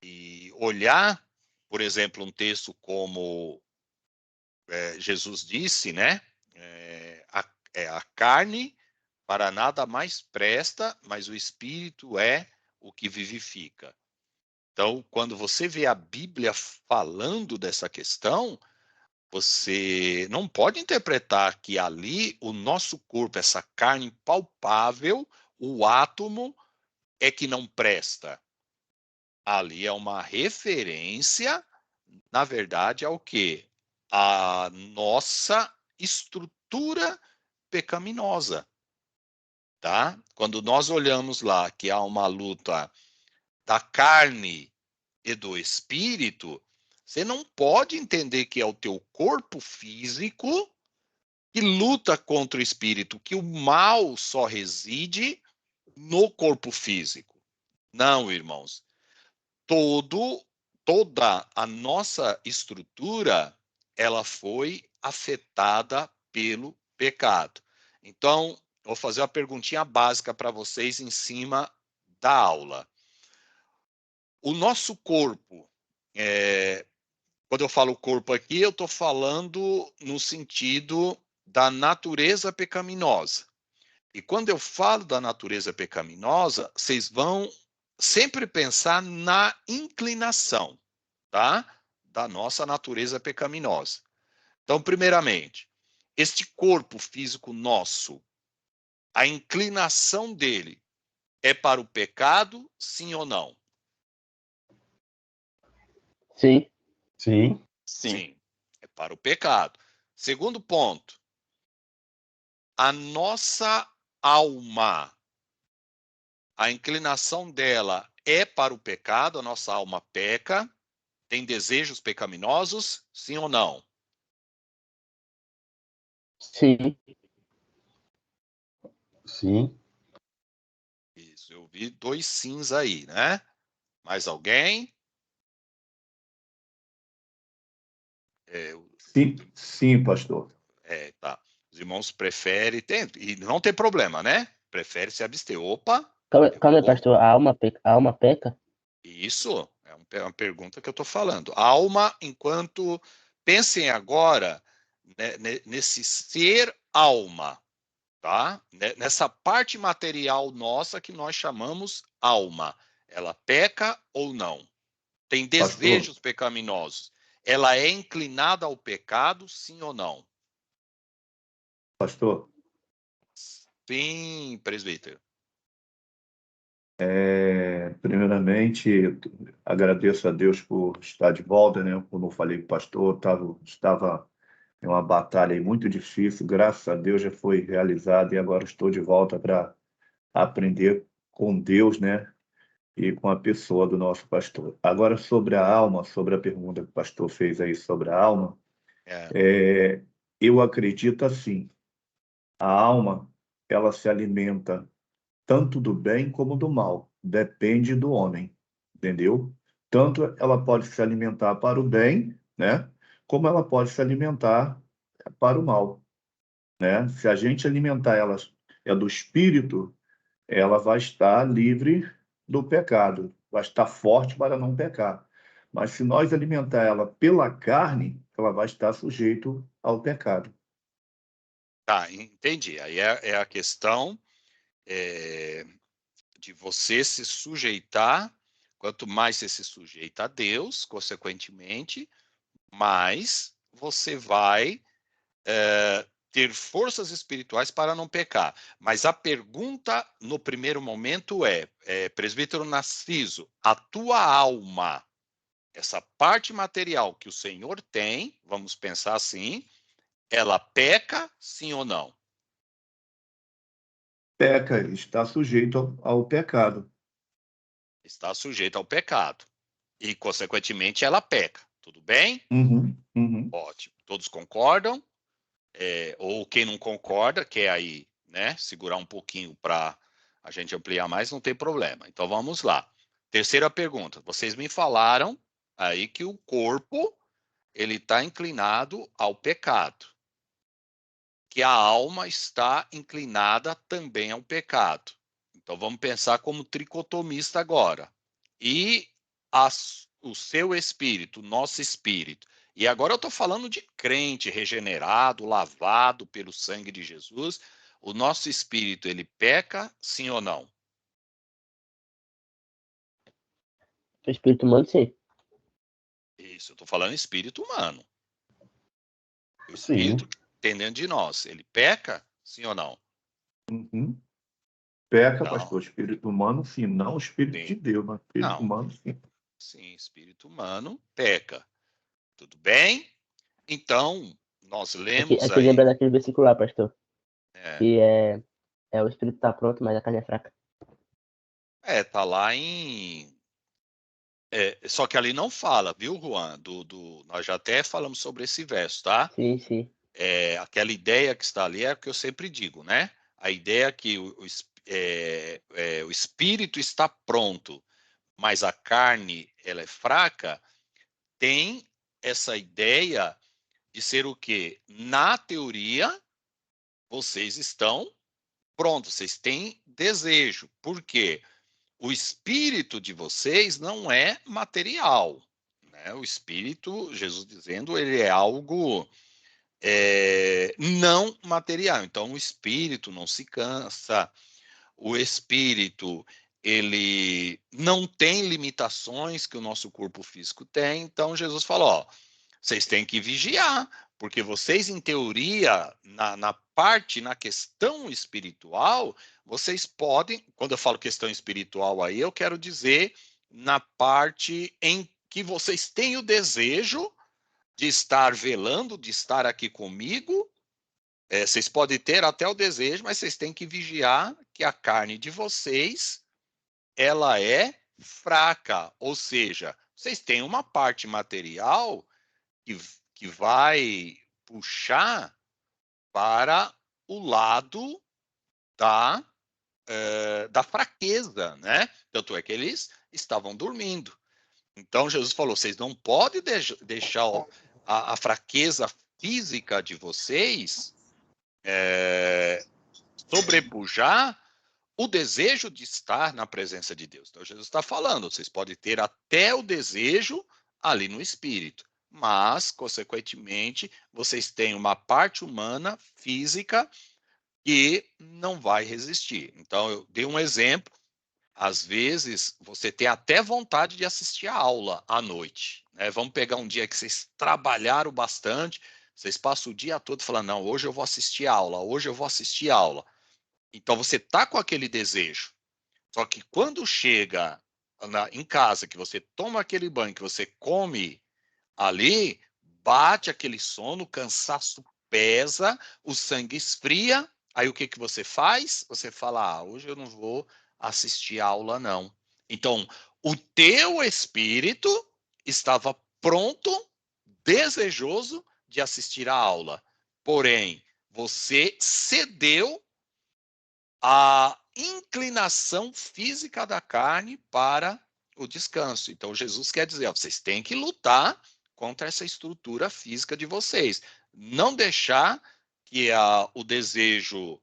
E olhar, por exemplo, um texto como Jesus disse, né? A carne para nada mais presta, mas o espírito é o que vivifica. Então, quando você vê a Bíblia falando dessa questão, você não pode interpretar que ali o nosso corpo, essa carne palpável, o átomo, é que não presta. Ali é uma referência, na verdade, ao quê? A nossa estrutura pecaminosa, tá? Quando nós olhamos lá que há uma luta da carne e do espírito, você não pode entender que é o teu corpo físico que luta contra o espírito, que o mal só reside no corpo físico. Não, irmãos. Toda a nossa estrutura, ela foi afetada pelo pecado. Então, vou fazer uma perguntinha básica para vocês em cima da aula. O nosso corpo, quando eu falo corpo aqui, eu estou falando no sentido da natureza pecaminosa. E quando eu falo da natureza pecaminosa, vocês vão sempre pensar na inclinação, tá? Da nossa natureza pecaminosa. Então, primeiramente, este corpo físico nosso, a inclinação dele é para o pecado, sim ou não? Sim. Sim. Sim, é para o pecado. Segundo ponto, a nossa alma, a inclinação dela é para o pecado, a nossa alma peca, tem desejos pecaminosos, sim ou não? Sim. Sim. Isso, eu vi 2 sims aí, né? Mais alguém? Sim, pastor. Tá. Os irmãos preferem, e não tem problema, né? Prefere se abster. Opa, Calma aí, pegou. pastor. A alma peca? Isso é uma pergunta que eu estou falando. Alma, enquanto. Pensem agora, né, nesse ser alma, tá? Nessa parte material nossa que nós chamamos alma. Ela peca ou não? Tem Pastor, desejos pecaminosos. Ela é inclinada ao pecado, sim ou não? pastor, Sim, presbítero. primeiramente, agradeço a Deus por estar de volta, né? Como eu falei com o pastor, estava em uma batalha aí muito difícil, graças a Deus já foi realizada e agora estou de volta para aprender com Deus, né? E com a pessoa do nosso pastor. Agora, sobre a alma, sobre a pergunta que o pastor fez aí sobre a alma, É, eu acredito assim, a alma, ela se alimenta tanto do bem como do mal, depende do homem, entendeu? Tanto ela pode se alimentar para o bem, né? Como ela pode se alimentar para o mal, né? Se a gente alimentar ela do espírito, ela vai estar livre do pecado, vai estar forte para não pecar. Mas se nós alimentar ela pela carne, ela vai estar sujeito ao pecado. tá, entendi. Aí é a questão é, de você se sujeitar. Quanto mais você se sujeita a Deus, consequentemente, mais você vai ter forças espirituais para não pecar. Mas a pergunta no primeiro momento presbítero Narciso, a tua alma, essa parte material que o Senhor tem, vamos pensar assim, ela peca, sim ou não? Peca, está sujeito ao pecado. Está sujeita ao pecado. E, consequentemente, ela peca. Tudo bem? Uhum, uhum. Ótimo. Todos concordam? Ou quem não concorda, quer aí, né, segurar um pouquinho para a gente ampliar mais, não tem problema. Então vamos lá. Terceira pergunta. Vocês me falaram aí que o corpo ele está inclinado ao pecado, que a alma está inclinada também ao pecado. Então vamos pensar como tricotomista agora. E o seu espírito, o nosso espírito, e agora eu estou falando de crente regenerado, lavado pelo sangue de Jesus, o nosso espírito, ele peca, sim ou não? O espírito humano, sim. Isso, eu estou falando espírito humano. O Sim. espírito dentro de nós, ele peca, sim ou não? Uhum. Peca, Não, pastor, espírito humano, sim, não o espírito de sim, Deus, mas espírito não. humano, sim. Sim, espírito humano peca. Tudo bem? Então, nós lemos Aqui lembra aí. daquele versículo lá, pastor, É, que é o espírito tá pronto, mas a carne é fraca. tá lá em. Só que ali não fala, viu, Juan? Nós já até falamos sobre esse verso, tá? Sim, sim. Aquela ideia que está ali é o que eu sempre digo, né? A ideia que o espírito está pronto, mas a carne ela é fraca, tem essa ideia de ser o quê? Na teoria, vocês estão prontos, vocês têm desejo. Por quê? O espírito de vocês não é material. Né? O espírito, Jesus dizendo, ele é algo não material. Então, o espírito não se cansa, o espírito ele não tem limitações que o nosso corpo físico tem. Então, Jesus falou: ó, vocês têm que vigiar, porque vocês, em teoria, na questão espiritual, vocês podem, quando eu falo questão espiritual aí, eu quero dizer na parte em que vocês têm o desejo de estar velando, de estar aqui comigo. Vocês podem ter até o desejo, mas vocês têm que vigiar que a carne de vocês, ela é fraca, ou seja, vocês têm uma parte material que, que vai puxar para o lado da, da fraqueza, né? Tanto é que eles estavam dormindo. Então Jesus falou: vocês não podem deixar a fraqueza física de vocês sobrepujar o desejo de estar na presença de Deus. Então Jesus está falando: vocês podem ter até o desejo ali no espírito, mas, consequentemente, vocês têm uma parte humana, física, que não vai resistir. Então, eu dei um exemplo. Às vezes, você tem até vontade de assistir a aula à noite. Né? Vamos pegar um dia que vocês trabalharam bastante, vocês passam o dia todo falando: não, hoje eu vou assistir a aula, hoje eu vou assistir a aula. Então, você está com aquele desejo. Só que quando chega em casa, que você toma aquele banho, que você come ali, bate aquele sono, o cansaço pesa, o sangue esfria. Aí o que, que você faz? Você fala: hoje eu não vou assistir a aula, não. Então, o teu espírito estava pronto, desejoso de assistir a aula. Porém, você cedeu a inclinação física da carne para o descanso. Então, Jesus quer dizer: ó, vocês têm que lutar contra essa estrutura física de vocês. Não deixar que o desejo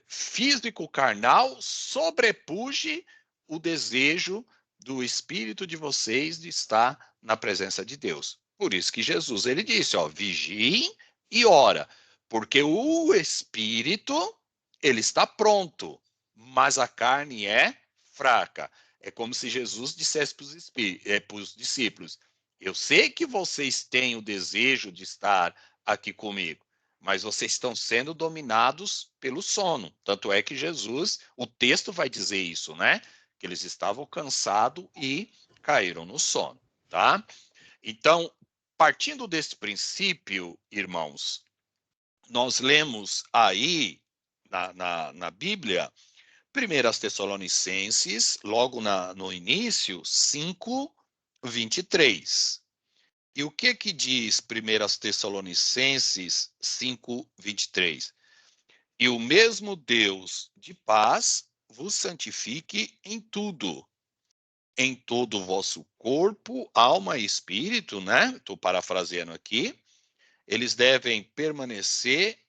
físico carnal sobrepuje o desejo do espírito de vocês de estar na presença de Deus. Por isso que Jesus ele disse: ó, vigiem e ora, porque o espírito ele está pronto, mas a carne é fraca. É como se Jesus dissesse para os discípulos: eu sei que vocês têm o desejo de estar aqui comigo, mas vocês estão sendo dominados pelo sono. Tanto é que Jesus, o texto vai dizer isso, né? Que eles estavam cansados e caíram no sono, tá? Então, partindo desse princípio, irmãos, nós lemos aí na Bíblia, 1 Tessalonicenses, logo no início, 5:23. E o que diz 1 Tessalonicenses 5:23? E o mesmo Deus de paz vos santifique em tudo, em todo o vosso corpo, alma e espírito, né? Estou parafraseando aqui. Eles devem permanecer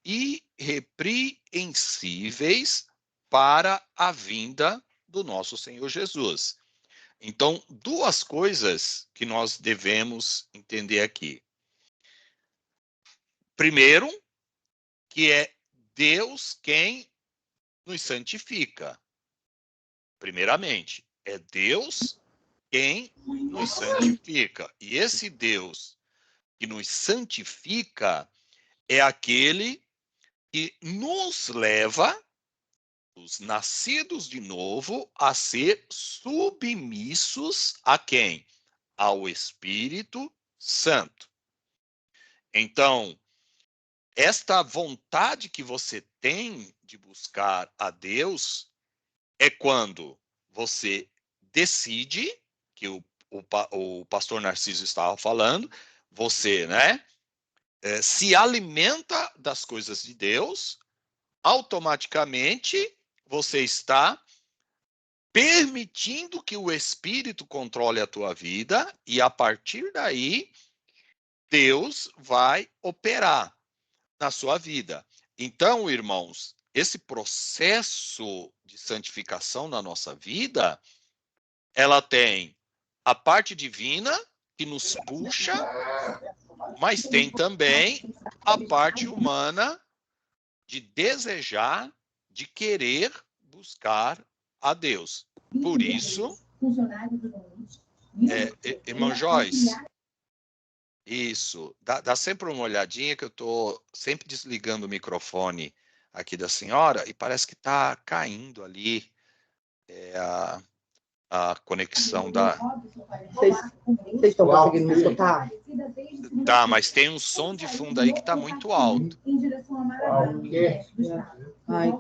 irrepreensíveis para a vinda do nosso Senhor Jesus. Então, duas coisas que nós devemos entender aqui. Primeiro, que é Deus quem nos santifica. Primeiramente, é Deus quem nos santifica. E esse Deus que nos santifica é aquele que nos leva, os nascidos de novo, a ser submissos a quem? Ao Espírito Santo. Então, esta vontade que você tem de buscar a Deus é quando você decide, que o pastor Narciso estava falando, você, né, se alimenta das coisas de Deus, automaticamente você está permitindo que o Espírito controle a tua vida e a partir daí Deus vai operar na sua vida. Então, irmãos, esse processo de santificação na nossa vida, ela tem a parte divina que nos puxa, mas tem também a parte humana de desejar, de querer buscar a Deus. Por isso, irmão Joyce, isso, dá sempre uma olhadinha que eu estou sempre desligando o microfone aqui da senhora e parece que está caindo ali a conexão da... Vocês estão conseguindo me escutar? Tá, mas tem um som de fundo aí que está muito alto.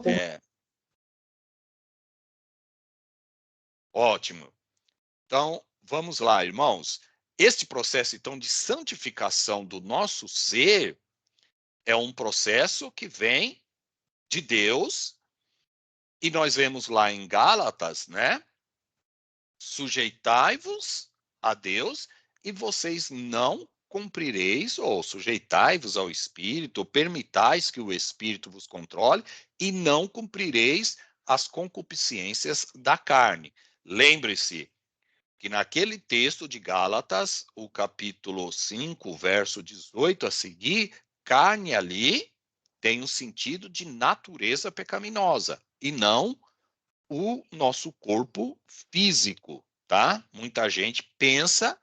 É. Ótimo. Então, vamos lá, irmãos. Este processo, então, de santificação do nosso ser é um processo que vem de Deus e nós vemos lá em Gálatas, né? Sujeitai-vos a Deus e vocês não cumprireis, ou sujeitai-vos ao Espírito, ou permitais que o Espírito vos controle e não cumprireis as concupiscências da carne. Lembre-se que naquele texto de Gálatas, o capítulo 5, verso 18 a seguir, carne ali tem um sentido de natureza pecaminosa e não o nosso corpo físico, tá? Muita gente pensa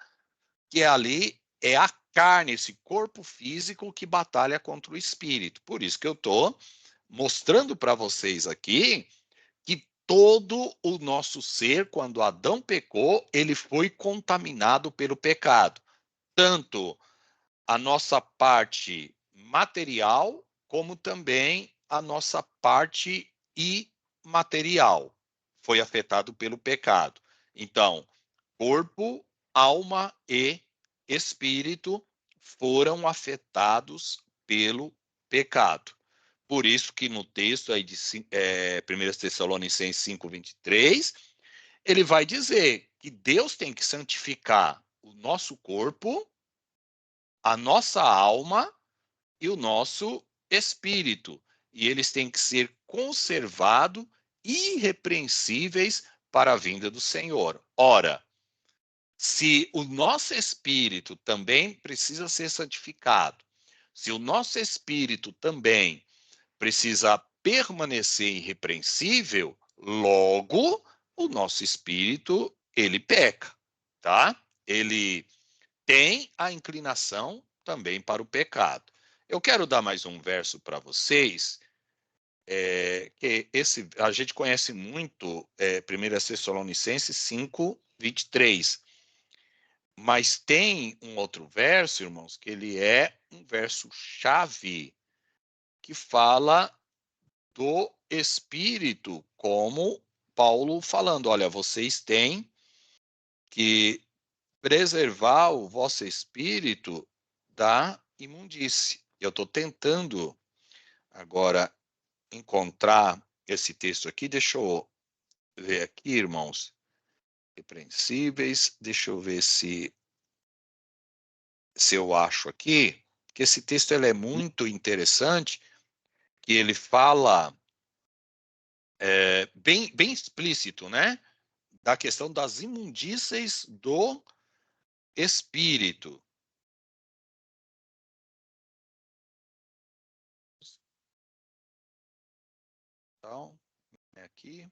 que ali é a carne, esse corpo físico que batalha contra o espírito. Por isso que eu estou mostrando para vocês aqui que todo o nosso ser, quando Adão pecou, ele foi contaminado pelo pecado. Tanto a nossa parte material, como também a nossa parte imaterial foi afetado pelo pecado. Então, corpo, alma e espírito foram afetados pelo pecado. Por isso que no texto aí de 1 Tessalonicenses 5:23, ele vai dizer que Deus tem que santificar o nosso corpo, a nossa alma e o nosso espírito. E eles têm que ser conservados irrepreensíveis para a vinda do Senhor. Ora, se o nosso espírito também precisa ser santificado, se o nosso espírito também precisa permanecer irrepreensível, logo o nosso espírito, ele peca, tá? Ele tem a inclinação também para o pecado. Eu quero dar mais um verso para vocês, que a gente conhece muito, 1 Tessalonicenses 5:23. Mas tem um outro verso, irmãos, que ele é um verso-chave, que fala do Espírito, como Paulo falando, olha, vocês têm que preservar o vosso espírito da imundície. Eu estou tentando agora encontrar esse texto aqui, deixa eu ver aqui, irmãos, repreensíveis, deixa eu ver se eu acho aqui, que esse texto ele é muito interessante, que ele fala bem explícito, né? da questão das imundícies do espírito. Então, aqui.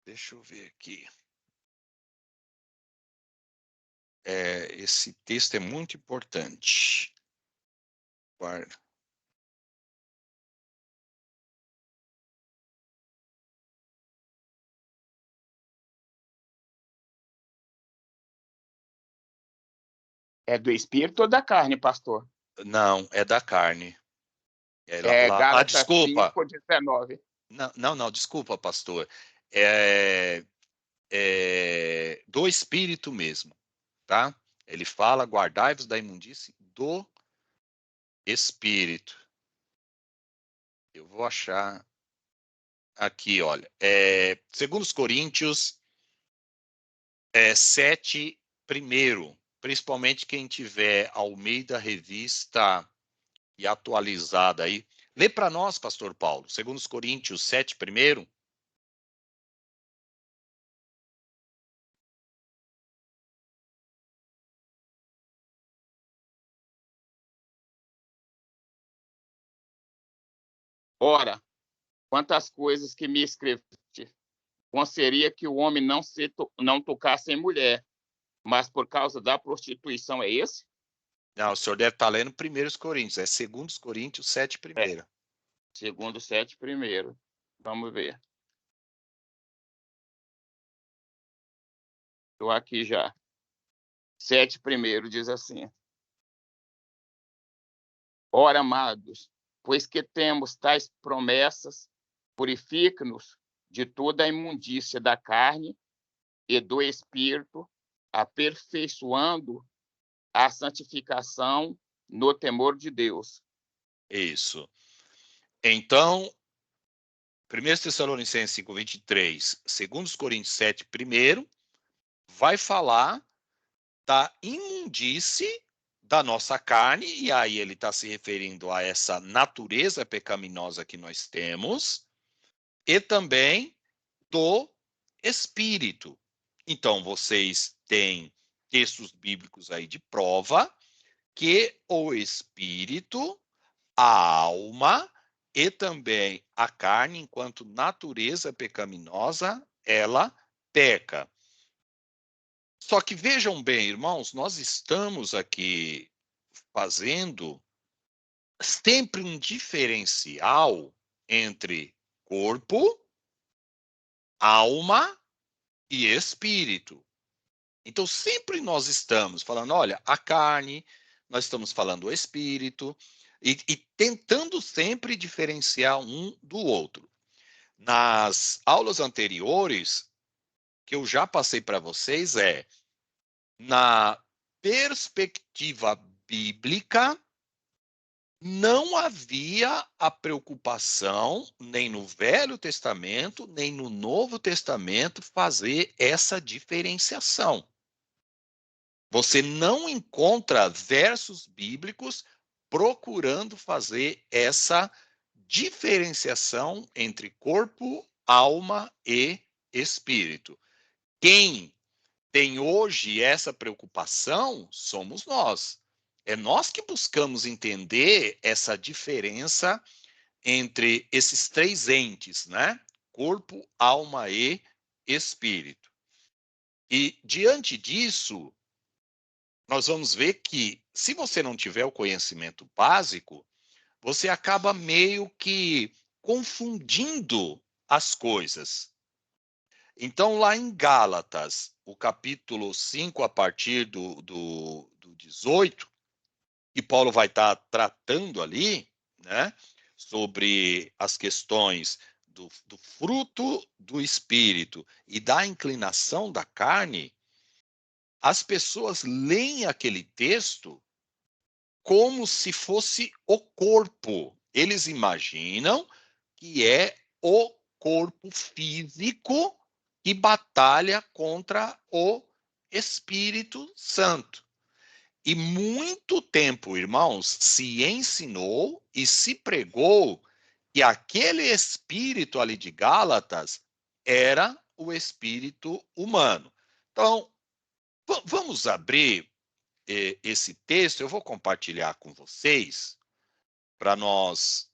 Deixa eu ver aqui. Esse texto é muito importante. Guarda. É do espírito ou da carne, pastor? Não, é da carne. Lá, Gálatas desculpa. 5:19. Não, desculpa, pastor. Do espírito mesmo, tá? Ele fala, guardai-vos da imundície do espírito. Eu vou achar aqui, olha. Segundo os Coríntios 7, primeiro. Principalmente quem tiver Almeida Revista e atualizada aí. Lê para nós, pastor Paulo. Segundo os Coríntios 7, primeiro. Ora, quantas coisas que me escreveste, bom seria que o homem não tocasse em mulher, mas por causa da prostituição, é esse? Não, o senhor deve estar lendo primeiros Coríntios. É segundo os Coríntios 7, primeiro. Segundo 7, primeiro. Vamos ver. Estou aqui já. 7, primeiro, diz assim. Ora, amados, pois que temos tais promessas, purifica-nos de toda a imundícia da carne e do espírito, aperfeiçoando a santificação no temor de Deus. Isso. Então, 1 Tessalonicenses 5, 23, 2 Coríntios 7, primeiro, vai falar da imundície da nossa carne, e aí ele está se referindo a essa natureza pecaminosa que nós temos, e também do espírito. Então, vocês têm textos bíblicos aí de prova que o espírito, a alma e também a carne, enquanto natureza pecaminosa, ela peca. Só que vejam bem, irmãos, nós estamos aqui fazendo sempre um diferencial entre corpo, alma e espírito. Então, sempre nós estamos falando, olha, a carne, nós estamos falando o espírito, e tentando sempre diferenciar um do outro. Nas aulas anteriores, que eu já passei para vocês, na perspectiva bíblica, não havia a preocupação, nem no Velho Testamento, nem no Novo Testamento, fazer essa diferenciação. Você não encontra versos bíblicos procurando fazer essa diferenciação entre corpo, alma e espírito. Quem tem hoje essa preocupação somos nós. É nós que buscamos entender essa diferença entre esses três entes, né? Corpo, alma e espírito. E diante disso, nós vamos ver que, se você não tiver o conhecimento básico, você acaba meio que confundindo as coisas. Então, lá em Gálatas, o capítulo 5, a partir do 18, que Paulo vai estar tratando ali, né, sobre as questões do fruto do Espírito e da inclinação da carne, as pessoas leem aquele texto como se fosse o corpo. Eles imaginam que é o corpo físico que batalha contra o Espírito Santo. E muito tempo, irmãos, se ensinou e se pregou que aquele espírito ali de Gálatas era o espírito humano. Então, vamos abrir esse texto, eu vou compartilhar com vocês, para nós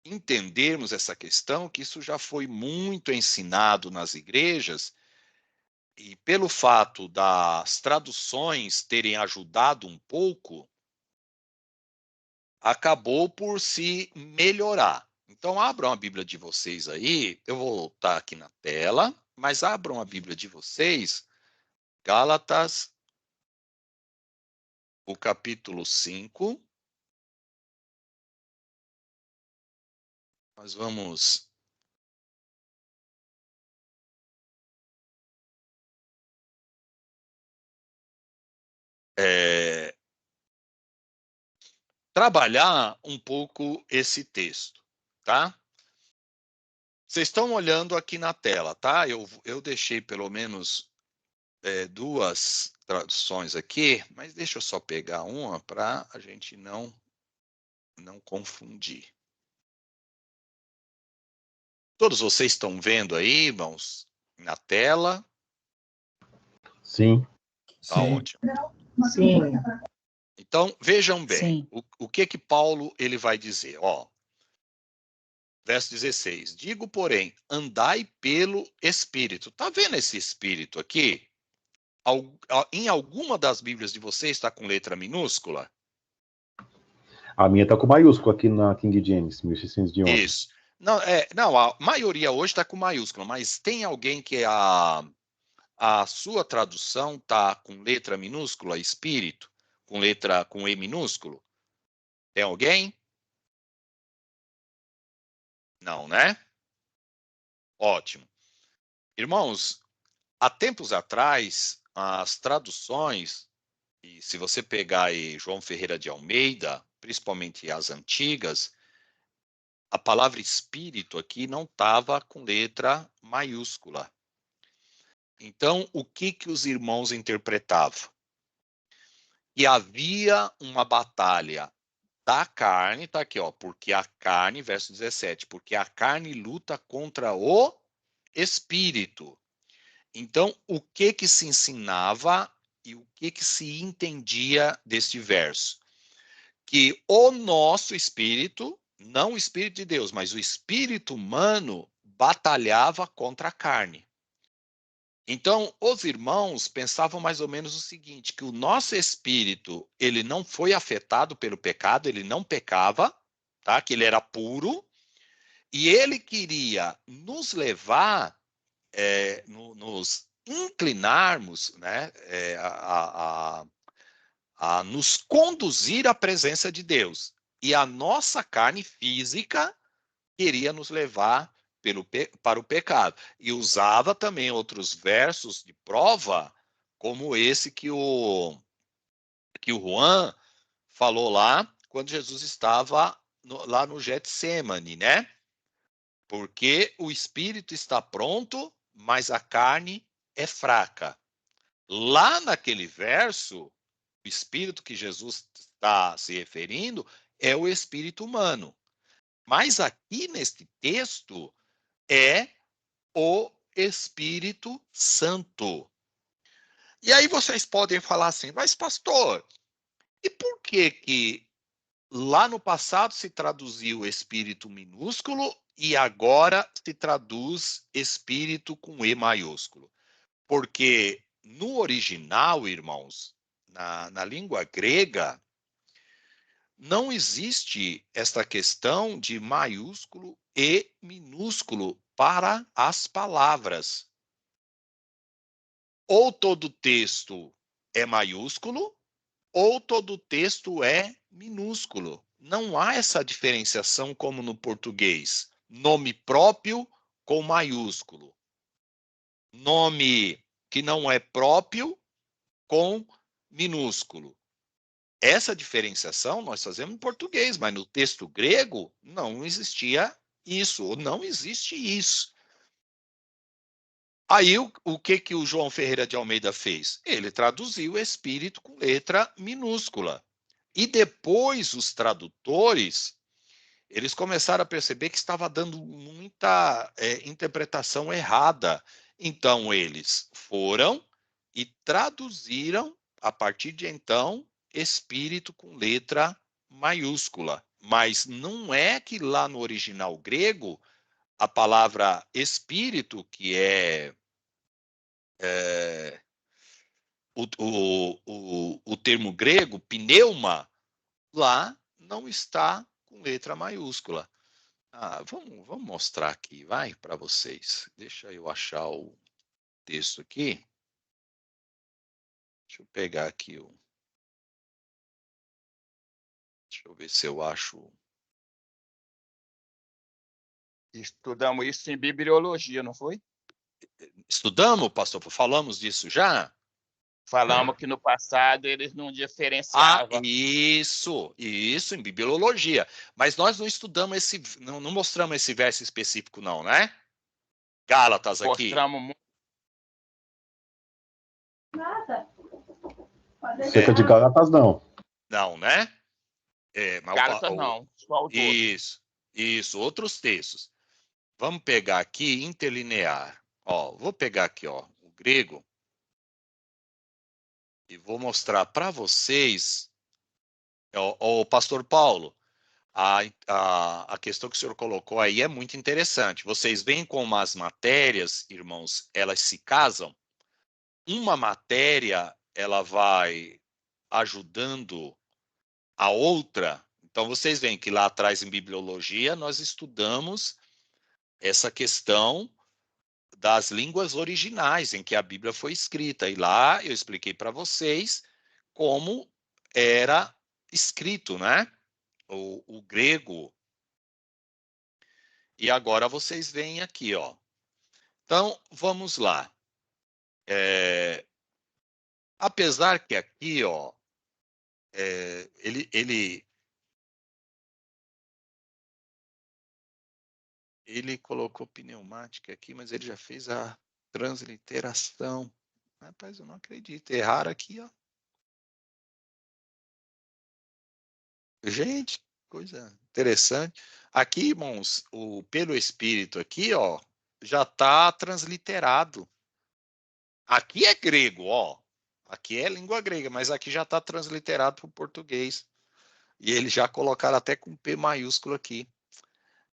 entendermos essa questão, que isso já foi muito ensinado nas igrejas, e pelo fato das traduções terem ajudado um pouco, acabou por se melhorar. Então, abram a Bíblia de vocês aí, eu vou estar aqui na tela, mas abram a Bíblia de vocês, Gálatas, o capítulo 5. Nós vamos trabalhar um pouco esse texto, tá? Vocês estão olhando aqui na tela, tá? Eu deixei pelo menos duas traduções aqui, mas deixa eu só pegar uma para a gente não confundir. Todos vocês estão vendo aí, irmãos, na tela? Sim. Tá ótimo. Sim. Então, vejam bem, Sim. o que Paulo ele vai dizer, ó. Verso 16. Digo, porém, andai pelo Espírito. Tá vendo esse Espírito aqui? Em alguma das Bíblias de vocês está com letra minúscula? A minha está com maiúsculo aqui na King James, 1611. Isso. Não, a maioria hoje está com maiúscula, mas tem alguém que a sua tradução está com letra minúscula, Espírito, com E minúsculo? Tem alguém? Não, né? Ótimo. Irmãos, há tempos atrás, as traduções, e se você pegar aí João Ferreira de Almeida, principalmente as antigas, a palavra espírito aqui não estava com letra maiúscula. Então, o que os irmãos interpretavam? Que havia uma batalha da carne, tá aqui, ó, porque a carne, verso 17, porque a carne luta contra o espírito. Então, o que se ensinava e o que se entendia deste verso? Que o nosso espírito, não o espírito de Deus, mas o espírito humano batalhava contra a carne. Então, os irmãos pensavam mais ou menos o seguinte, que o nosso espírito, ele não foi afetado pelo pecado, ele não pecava, tá? Que ele era puro, e ele queria nos levar, nos inclinarmos, né, a nos conduzir à presença de Deus. E a nossa carne física queria nos levar para o pecado. E usava também outros versos de prova, como esse que o Juan falou lá, quando Jesus estava lá no Getsêmani, né? Porque o espírito está pronto, mas a carne é fraca. Lá naquele verso, o espírito que Jesus está se referindo é o espírito humano. Mas aqui neste texto é o Espírito Santo. E aí vocês podem falar assim, mas pastor, e por que lá no passado se traduziu espírito minúsculo e agora se traduz espírito com E maiúsculo? Porque no original, irmãos, na língua grega, não existe esta questão de maiúsculo e minúsculo para as palavras. Ou todo texto é maiúsculo, ou todo texto é minúsculo. Não há essa diferenciação como no português. Nome próprio com maiúsculo. Nome que não é próprio com minúsculo. Essa diferenciação nós fazemos em português, mas no texto grego não existia isso, ou não existe isso. Aí o que o João Ferreira de Almeida fez? Ele traduziu espírito com letra minúscula. E depois os tradutores, eles começaram a perceber que estava dando muita interpretação errada. Então, eles foram e traduziram, a partir de então, espírito com letra maiúscula. Mas não é que lá no original grego, a palavra espírito, que é o termo grego, pneuma, lá não está com letra maiúscula. Vamos mostrar aqui, vai, para vocês. Deixa eu achar o texto aqui. Deixa eu pegar aqui o... Deixa eu ver se eu acho... Estudamos isso em bibliologia, não foi? Estudamos, pastor? Falamos disso já? Falamos que no passado eles não diferenciavam. Isso, em bibliologia. Mas nós não estudamos não mostramos esse verso específico, não, né? Gálatas aqui. Mostramos muito. Nada. Cerca de Gálatas, não. Não, né? Mas Gálatas não, só o Isso, outros textos. Vamos pegar aqui, interlinear. Vou pegar aqui, o grego. E vou mostrar para vocês, o pastor Paulo, a questão que o senhor colocou aí é muito interessante. Vocês veem como as matérias, irmãos, elas se casam. Uma matéria, ela vai ajudando a outra. Então, vocês veem que lá atrás, em bibliologia, nós estudamos essa questão das línguas originais em que a Bíblia foi escrita. E lá eu expliquei para vocês como era escrito, né? O grego. E agora vocês veem aqui, Então, vamos lá. Apesar que aqui, ele colocou pneumática aqui, mas ele já fez a transliteração. Rapaz, eu não acredito. Erraram aqui, Gente, coisa interessante. Aqui, irmãos, pelo Espírito aqui, já está transliterado. Aqui é grego, Aqui é língua grega, mas aqui já está transliterado para o português. E eles já colocaram até com P maiúsculo aqui.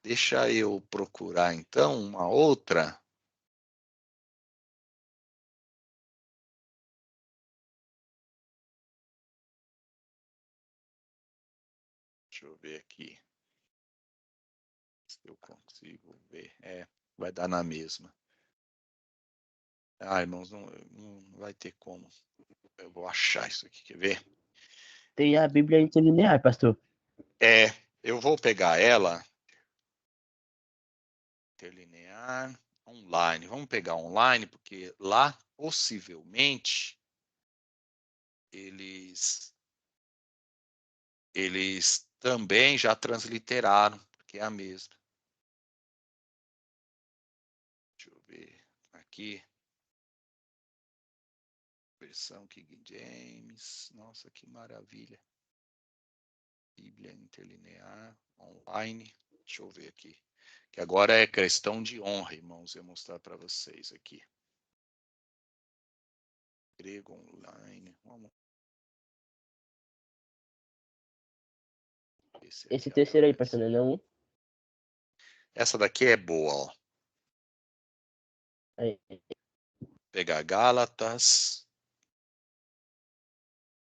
Deixa eu procurar, então, uma outra. Deixa eu ver aqui. Se eu consigo ver. Vai dar na mesma. Irmãos, não vai ter como. Eu vou achar isso aqui, quer ver? Tem a Bíblia interlinear, pastor. Eu vou pegar ela. Interlinear, online. Vamos pegar online, porque lá, possivelmente, eles também já transliteraram, porque é a mesma. Deixa eu ver aqui. Versão King James. Nossa, que maravilha. Bíblia interlinear, online. Deixa eu ver aqui. Que agora é questão de honra, irmãos, eu mostrar para vocês aqui. Grego online. Vamos. Esse terceiro aí, pastor, não é um? Essa daqui é boa, Aí. Pegar Gálatas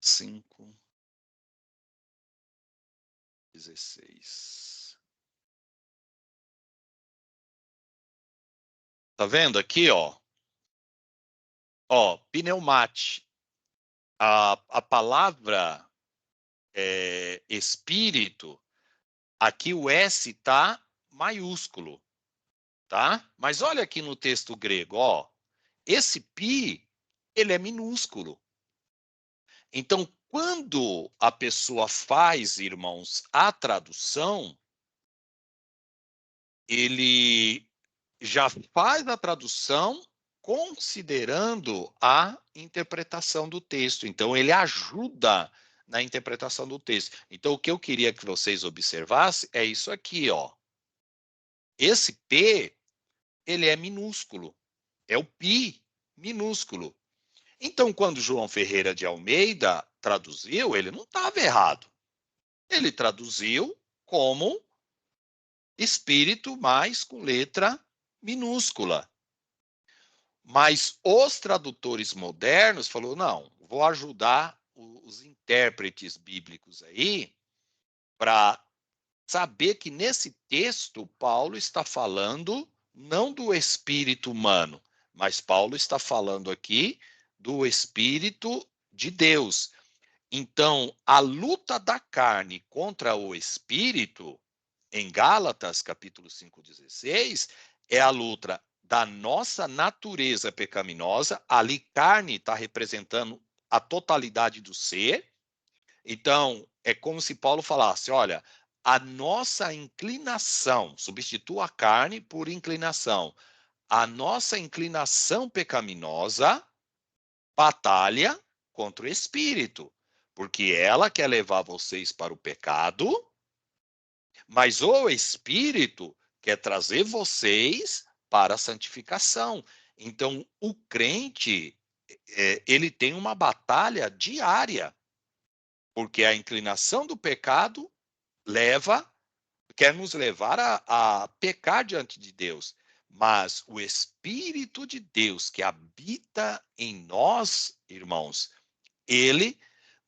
5:16. Tá vendo aqui, pneumate. A palavra espírito, aqui o S está maiúsculo, tá? Mas olha aqui no texto grego, esse pi, ele é minúsculo. Então, quando a pessoa faz, irmãos, a tradução, ele já faz a tradução considerando a interpretação do texto. Então, ele ajuda na interpretação do texto. Então, o que eu queria que vocês observassem é isso aqui, ó. Esse P, ele é minúsculo. É o pi minúsculo. Então, quando João Ferreira de Almeida traduziu, ele não estava errado. Ele traduziu como espírito, mas com letra minúscula. Mas os tradutores modernos falaram, não, vou ajudar os intérpretes bíblicos aí para saber que nesse texto Paulo está falando não do espírito humano, mas Paulo está falando aqui do espírito de Deus. Então, a luta da carne contra o espírito, em Gálatas, capítulo 5:16, é a luta da nossa natureza pecaminosa. Ali, carne está representando a totalidade do ser. Então, é como se Paulo falasse, olha, a nossa inclinação, substitua a carne por inclinação. A nossa inclinação pecaminosa batalha contra o espírito, porque ela quer levar vocês para o pecado, mas o espírito quer trazer vocês para a santificação. Então, o crente, ele tem uma batalha diária, porque a inclinação do pecado quer nos levar a pecar diante de Deus. Mas o Espírito de Deus que habita em nós, irmãos, ele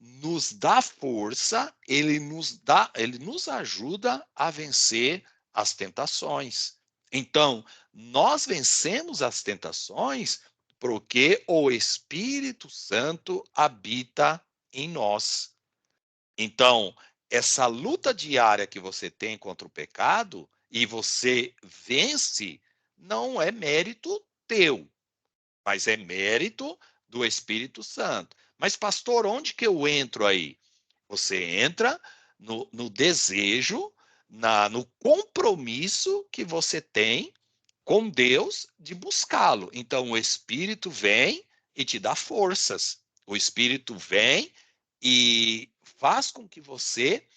nos dá força, ele nos ajuda a vencer as tentações. Então, nós vencemos as tentações porque o Espírito Santo habita em nós. Então, essa luta diária que você tem contra o pecado e você vence, não é mérito teu, mas é mérito do Espírito Santo. Mas, pastor, onde que eu entro aí? Você entra no desejo, no compromisso que você tem com Deus de buscá-lo. Então, o Espírito vem e te dá forças. O Espírito vem e faz com que você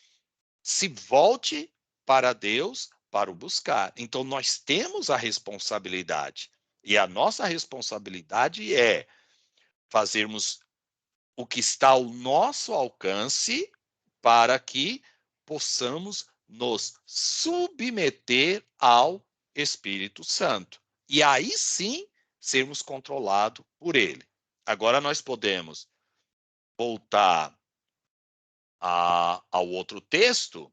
se volte para Deus para o buscar. Então, nós temos a responsabilidade. E a nossa responsabilidade é fazermos o que está ao nosso alcance para que possamos nos submeter ao Espírito Santo. E aí sim sermos controlados por ele. Agora nós podemos voltar ao outro texto,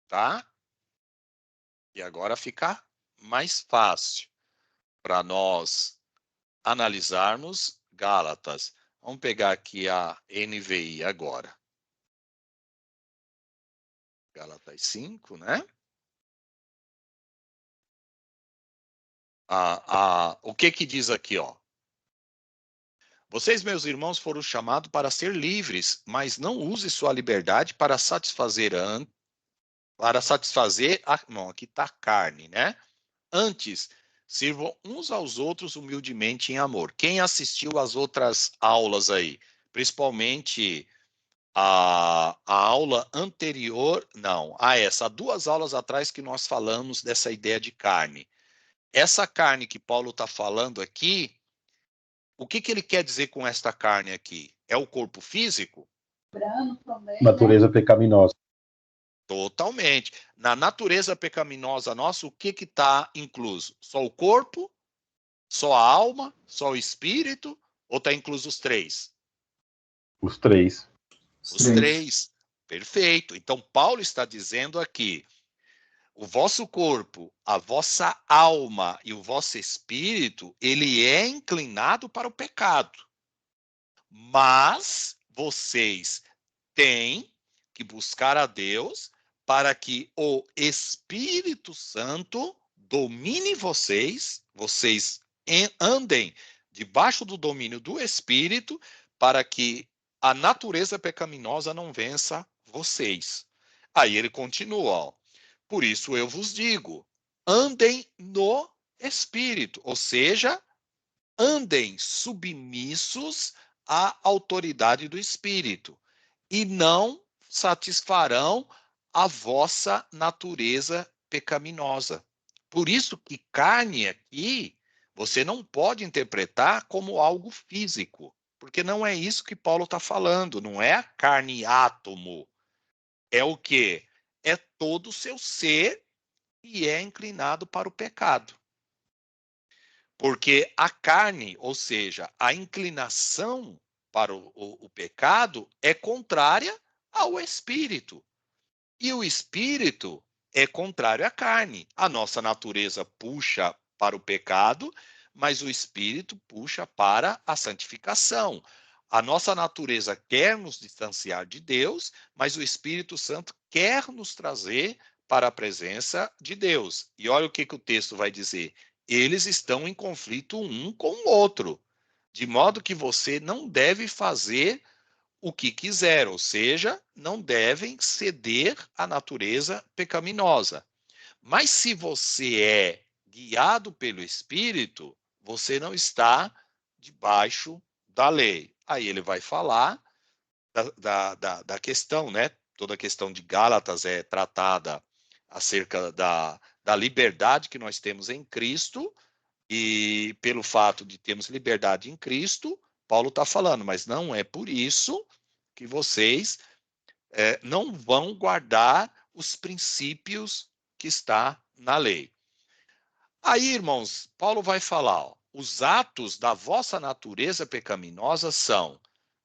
tá? E agora fica mais fácil para nós analisarmos Gálatas. Vamos pegar aqui a NVI agora. Gálatas 5, né? O que diz aqui, ó? Vocês, meus irmãos, foram chamados para ser livres, mas não use sua liberdade para satisfazer não, aqui está a carne, né? Antes, sirvam uns aos outros humildemente em amor. Quem assistiu às outras aulas aí, principalmente a aula anterior, não, há 2 aulas atrás que nós falamos dessa ideia de carne. Essa carne que Paulo está falando aqui, o que ele quer dizer com esta carne aqui? É o corpo físico? Natureza pecaminosa. Totalmente. Na natureza pecaminosa nossa, o que está incluso? Só o corpo? Só a alma? Só o espírito? Ou está incluso os 3? Os 3. Os 3. Perfeito. Então, Paulo está dizendo aqui, o vosso corpo, a vossa alma e o vosso espírito, ele é inclinado para o pecado. Mas vocês têm que buscar a Deus para que o Espírito Santo domine vocês andem debaixo do domínio do Espírito, para que a natureza pecaminosa não vença vocês. Aí ele continua, ó. Por isso eu vos digo, andem no Espírito, ou seja, andem submissos à autoridade do Espírito. e não satisfarão a vossa natureza pecaminosa. Por isso que carne aqui, você não pode interpretar como algo físico, porque não é isso que Paulo está falando, não é a carne átomo. É o quê? É todo o seu ser que é inclinado para o pecado. Porque a carne, ou seja, a inclinação para o pecado é contrária ao espírito. E o espírito é contrário à carne. A nossa natureza puxa para o pecado, mas o espírito puxa para a santificação. A nossa natureza quer nos distanciar de Deus, mas o Espírito Santo quer nos trazer para a presença de Deus. E olha o que o texto vai dizer. Eles estão em conflito um com o outro, de modo que você não deve fazer o que quiser, ou seja, não devem ceder à natureza pecaminosa. Mas se você é guiado pelo Espírito, você não está debaixo da lei. Aí ele vai falar da questão, né? Toda a questão de Gálatas é tratada acerca da liberdade que nós temos em Cristo, e pelo fato de termos liberdade em Cristo, Paulo está falando, mas não é por isso que vocês não vão guardar os princípios que está na lei. Aí, irmãos, Paulo vai falar, ó, os atos da vossa natureza pecaminosa são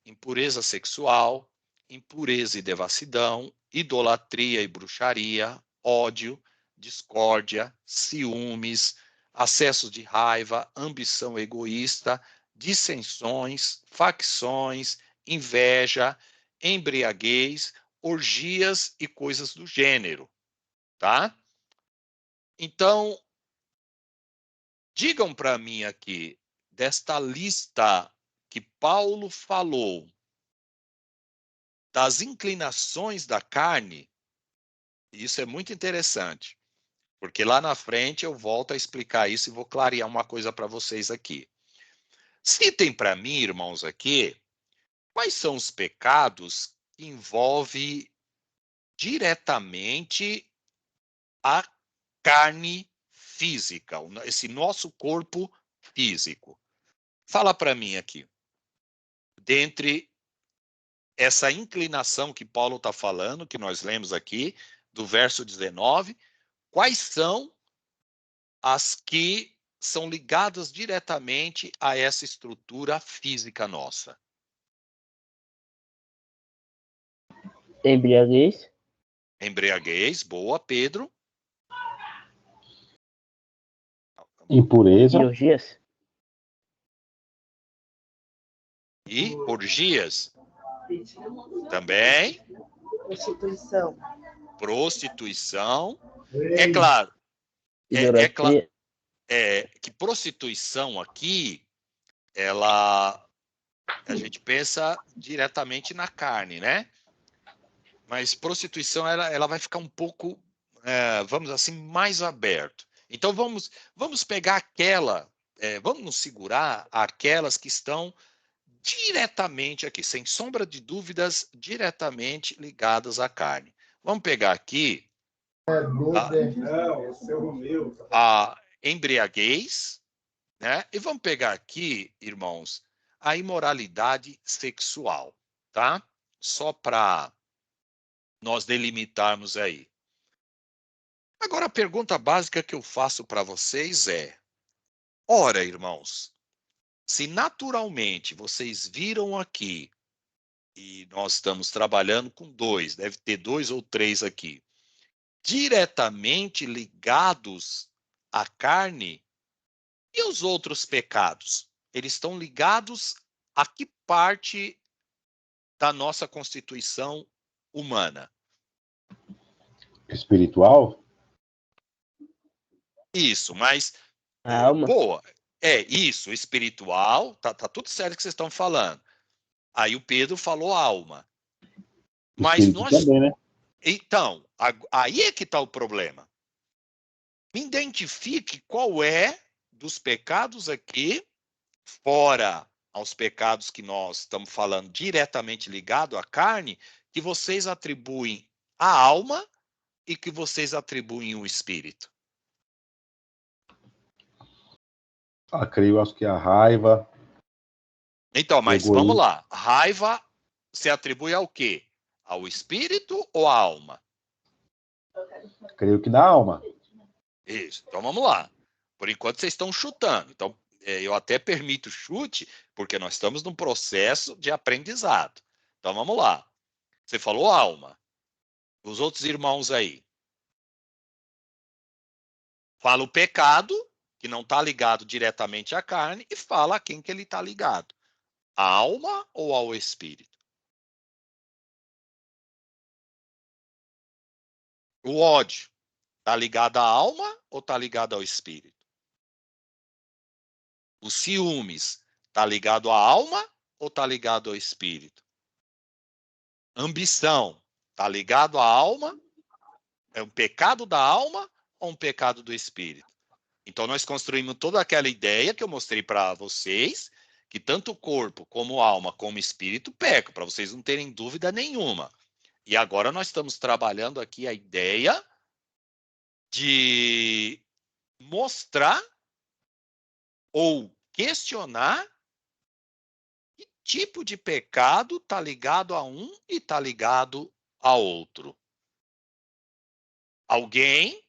impureza sexual, impureza e devassidão, idolatria e bruxaria, ódio, discórdia, ciúmes, acessos de raiva, ambição egoísta, dissensões, facções, inveja, embriaguez, orgias e coisas do gênero, tá? Então, digam para mim aqui, desta lista que Paulo falou, das inclinações da carne, isso é muito interessante, porque lá na frente eu volto a explicar isso e vou clarear uma coisa para vocês aqui. Citem para mim, irmãos, aqui, quais são os pecados que envolvem diretamente a carne física, esse nosso corpo físico. Fala para mim aqui, dentre essa inclinação que Paulo está falando, que nós lemos aqui, do verso 19, quais são as que são ligadas diretamente a essa estrutura física nossa? Embriaguez, Embriaguez, boa, Pedro. Impureza, orgias, E orgias também, Prostituição. prostituição. É claro, idolatria, que prostituição aqui, a gente pensa diretamente na carne, né? Mas prostituição, ela vai ficar um pouco, vamos assim, mais aberto. Então, vamos pegar vamos nos segurar aquelas que estão diretamente aqui, sem sombra de dúvidas, diretamente ligadas à carne. Vamos pegar aqui a embriaguez, né? E vamos pegar aqui, irmãos, a imoralidade sexual, tá? Só para nós delimitarmos aí. Agora, a pergunta básica que eu faço para vocês é: ora, irmãos, se naturalmente vocês viram aqui, e nós estamos trabalhando com 2, deve ter 2 ou 3 aqui, diretamente ligados à carne, e os outros pecados? Eles estão ligados a que parte da nossa constituição humana? espiritual, Isso, mas, a alma, boa, isso, espiritual, tá tudo certo que vocês estão falando. Aí o Pedro falou alma. Mas espírito também, né? Então, aí é que está o problema. Identifique qual é dos pecados aqui, fora aos pecados que nós estamos falando diretamente ligado à carne, que vocês atribuem a alma e que vocês atribuem o espírito? Creio, acho que a raiva. Então, mas egoísmo. vamos lá. Raiva se atribui ao quê? Ao espírito ou à alma? Creio que na alma. Isso. Então vamos lá. Por enquanto vocês estão chutando. Então eu até permito chute, porque nós estamos num processo de aprendizado. Então vamos lá. Você falou alma. Os outros irmãos aí. Fala o pecado, que não está ligado diretamente à carne, e fala a quem que ele está ligado. À alma ou ao espírito? O ódio está ligado à alma ou está ligado ao espírito? Os ciúmes está ligado à alma ou está ligado ao espírito? Ambição está ligado à alma? É um pecado da alma ou um pecado do espírito? Então nós construímos toda aquela ideia que eu mostrei para vocês, que tanto o corpo como a alma como o espírito pecam, para vocês não terem dúvida nenhuma. E agora nós estamos trabalhando aqui a ideia de mostrar ou questionar que tipo de pecado está ligado a um e está ligado a outro. Alguém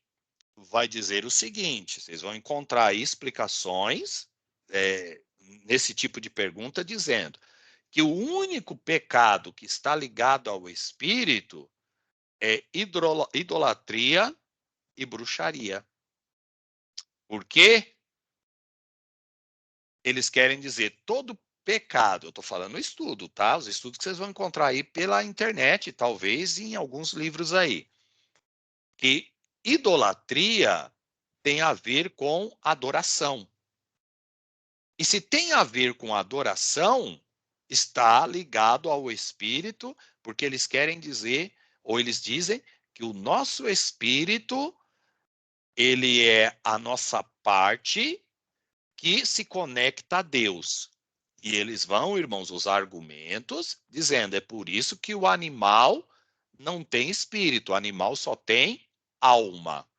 vai dizer o seguinte, vocês vão encontrar aí explicações nesse tipo de pergunta, dizendo que o único pecado que está ligado ao espírito é idolatria e bruxaria. Por quê? Eles querem dizer todo pecado, eu estou falando estudo, tá? Os estudos que vocês vão encontrar aí pela internet, talvez em alguns livros aí. Que idolatria tem a ver com adoração. E se tem a ver com adoração, está ligado ao espírito, porque eles querem dizer, ou eles dizem, que o nosso espírito, ele é a nossa parte que se conecta a Deus. E eles vão, irmãos, usar argumentos, dizendo, é por isso que o animal não tem espírito, o animal só tem alma.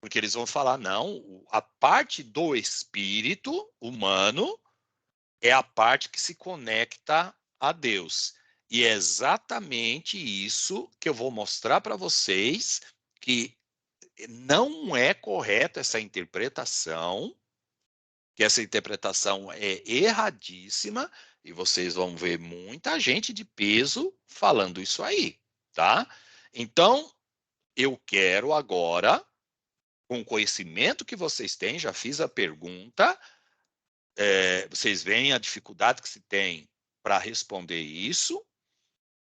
Porque eles vão falar, não, a parte do espírito humano é a parte que se conecta a Deus. E é exatamente isso que eu vou mostrar para vocês, que não é correta essa interpretação, que essa interpretação é erradíssima, e vocês vão ver muita gente de peso falando isso aí, tá? Então, eu quero agora, com o conhecimento que vocês têm, já fiz a pergunta, vocês veem a dificuldade que se tem para responder isso,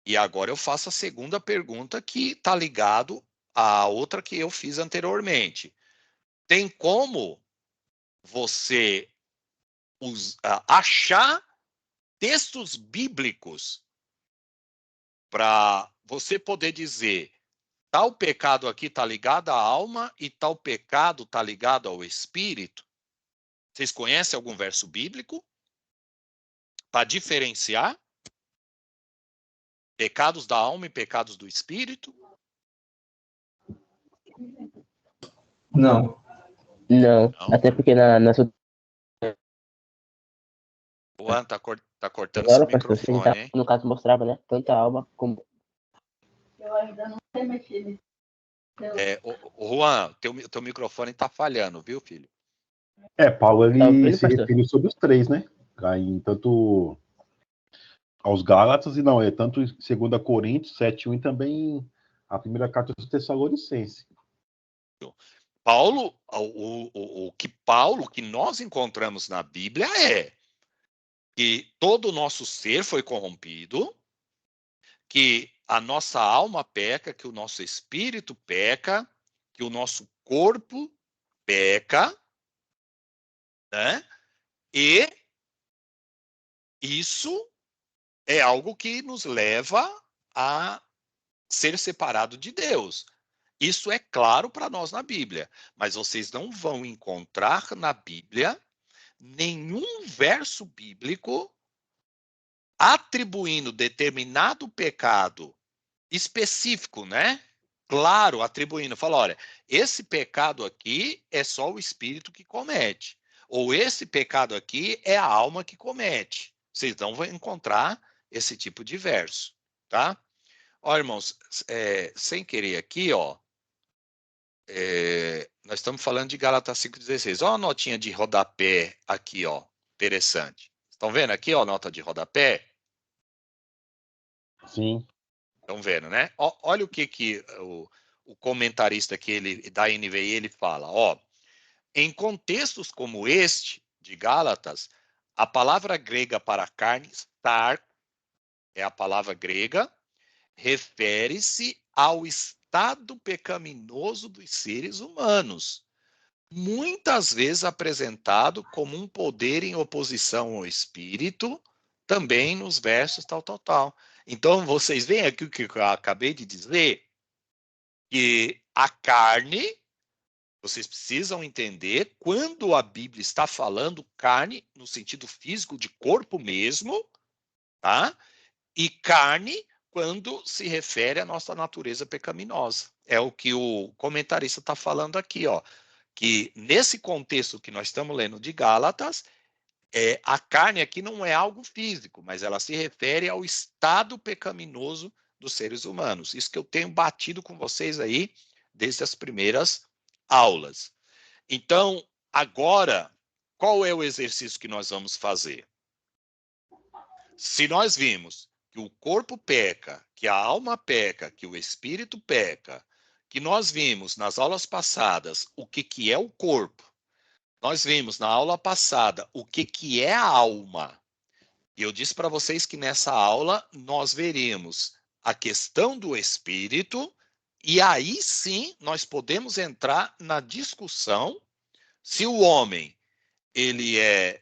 e agora eu faço a segunda pergunta que está ligado à outra que eu fiz anteriormente. Tem como você achar textos bíblicos para você poder dizer tal pecado aqui está ligado à alma e tal pecado está ligado ao espírito? Vocês conhecem algum verso bíblico para diferenciar pecados da alma e pecados do espírito? Não. Não. Até porque na sua... Juan, tá cortando Agora, seu pastor, você microfone, hein? no caso mostrava, né? Tanto a alma como... Eu ainda não sei mexer nesse... Juan, teu microfone está falhando, viu, filho? Paulo, Tá ouvindo, ele se pastor? refere sobre os três, né? Aí, tanto aos Gálatas e não, tanto em 2 Coríntios 7:1 e também a primeira carta dos Tessalonicenses. Paulo, o que nós encontramos na Bíblia é que todo o nosso ser foi corrompido, que a nossa alma peca, que o nosso espírito peca, que o nosso corpo peca, né? E isso é algo que nos leva a ser separado de Deus. Isso é claro para nós na Bíblia, mas vocês não vão encontrar na Bíblia nenhum verso bíblico atribuindo determinado pecado específico, né? Claro, atribuindo, fala, olha, esse pecado aqui é só o espírito que comete, ou esse pecado aqui é a alma que comete. Vocês não vão encontrar esse tipo de verso, tá? Ó, irmãos, sem querer aqui, ó, nós estamos falando de Gálatas 5,16. Olha a notinha de rodapé aqui, ó, interessante. Estão vendo aqui, ó, a nota de rodapé? Sim. Estão vendo, né? Olha o que o comentarista da NVI ele fala. Ó, em contextos como este de Gálatas, a palavra grega para carne, star, é a palavra grega, refere-se ao estado pecaminoso dos seres humanos, muitas vezes apresentado como um poder em oposição ao espírito, também nos versos tal. Então, vocês veem aqui o que eu acabei de dizer, que a carne, vocês precisam entender, quando a Bíblia está falando carne, no sentido físico de corpo mesmo, tá? E carne, quando se refere à nossa natureza pecaminosa. É o que o comentarista está falando aqui, ó. Que nesse contexto que nós estamos lendo de Gálatas, a carne aqui não é algo físico, mas ela se refere ao estado pecaminoso dos seres humanos. Isso que eu tenho batido com vocês aí desde as primeiras aulas. Então, agora, qual é o exercício que nós vamos fazer? Se nós vimos que o corpo peca, que a alma peca, que o espírito peca, que nós vimos nas aulas passadas o que é o corpo, nós vimos na aula passada o que é a alma. E eu disse para vocês que nessa aula nós veremos a questão do espírito e aí sim nós podemos entrar na discussão se o homem ele é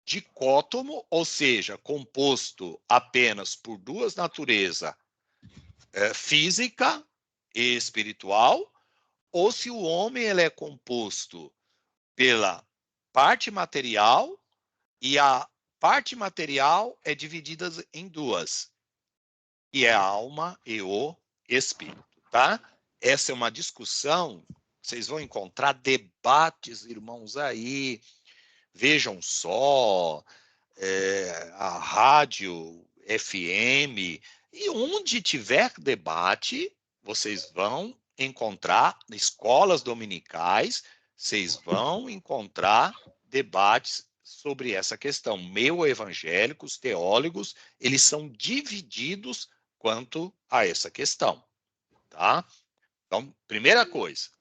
dicótomo, ou seja, composto apenas por duas naturezas, física e espiritual, ou se o homem ele é composto pela parte material e a parte material é dividida em duas, que é a alma e o espírito, tá? Essa é uma discussão, vocês vão encontrar debates, irmãos, aí, vejam só, a rádio FM, e onde tiver debate, vocês vão encontrar escolas dominicais, vocês vão encontrar debates sobre essa questão. Evangélicos, teólogos, eles são divididos quanto a essa questão, tá? Então, primeira coisa,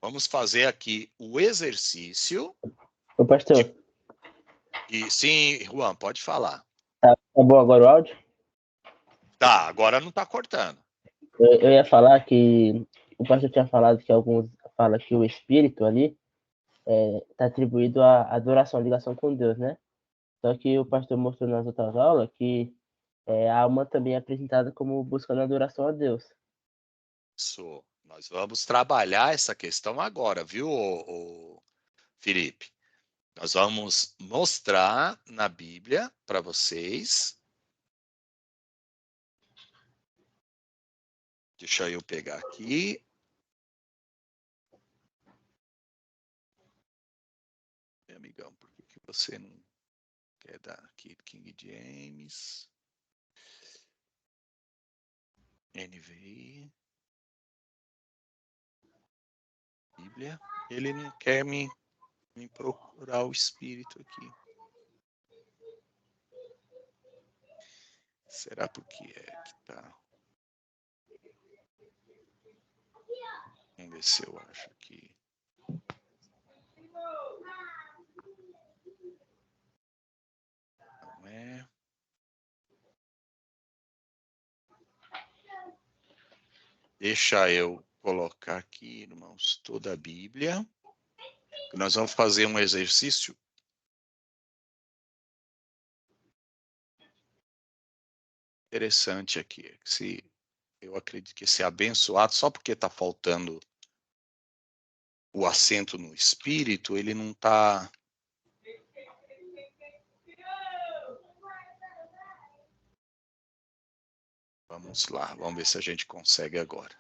vamos fazer aqui o exercício. Ô, pastor, Sim, Juan, pode falar. tá bom agora o áudio? Tá, agora não tá cortando. Eu ia falar que o pastor tinha falado que alguns falam que o espírito ali está atribuído à adoração, à ligação com Deus, né? Só que o pastor mostrou nas outras aulas que a alma também é apresentada como buscando adoração a Deus. Isso. Nós vamos trabalhar essa questão agora, viu, Felipe? Nós vamos mostrar na Bíblia para vocês. Deixa eu pegar aqui. Meu amigão, por que você não quer dar aqui King James? NVI. Bíblia. Ele não quer me procurar o espírito aqui. Será por que é que tá? Vamos ver se eu acho aqui. Não é. Deixa eu colocar aqui, irmãos, toda a Bíblia. Nós vamos fazer um exercício. Interessante aqui. Eu acredito que esse abençoado, só porque está faltando o acento no espírito, ele não está Vamos lá, vamos ver se a gente consegue agora.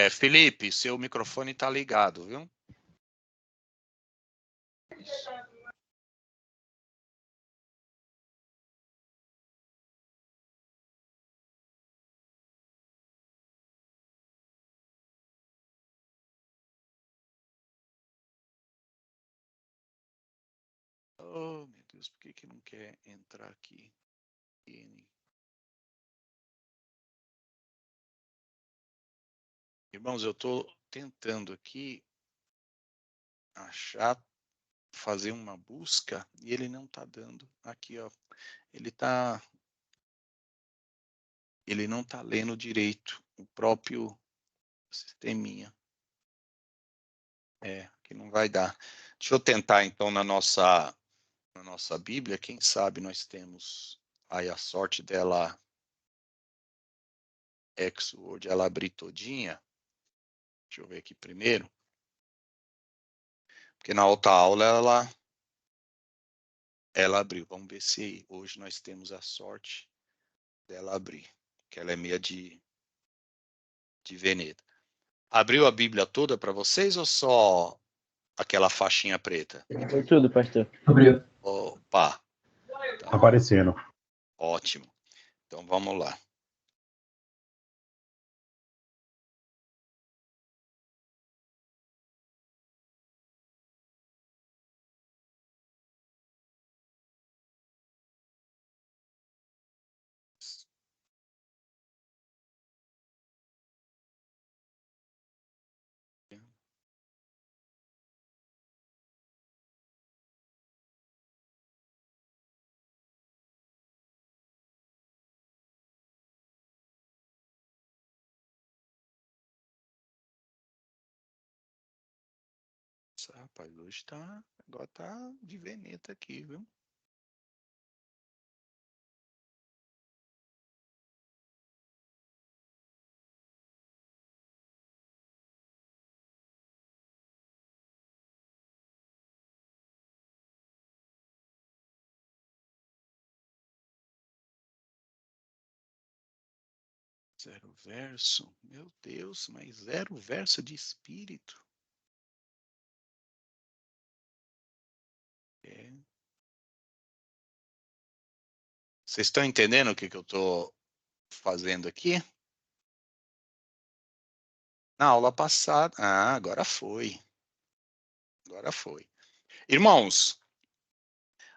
Felipe, seu microfone está ligado, viu? Isso. Oh, meu Deus, por que não quer entrar aqui? Irmãos, eu estou tentando aqui achar, fazer uma busca e ele não está dando. Aqui, ó, ele não está lendo direito o próprio sisteminha. Que não vai dar. Deixa eu tentar então na nossa Bíblia, quem sabe nós temos aí a sorte dela Exword, ela abrir todinha. Deixa eu ver aqui primeiro. Porque na outra aula ela abriu. Vamos ver se hoje nós temos a sorte dela abrir. Que ela é meia de Veneta. Abriu a Bíblia toda para vocês ou só aquela faixinha preta? Foi tudo, pastor. Abriu. Opa. Tá aparecendo. Ótimo. Então vamos lá. Rapaz, hoje agora tá de Veneta aqui, viu? Zero verso, meu Deus, mas zero verso de espírito. Vocês estão entendendo o que eu estou fazendo aqui? Na aula passada. Agora foi. Agora foi. Irmãos,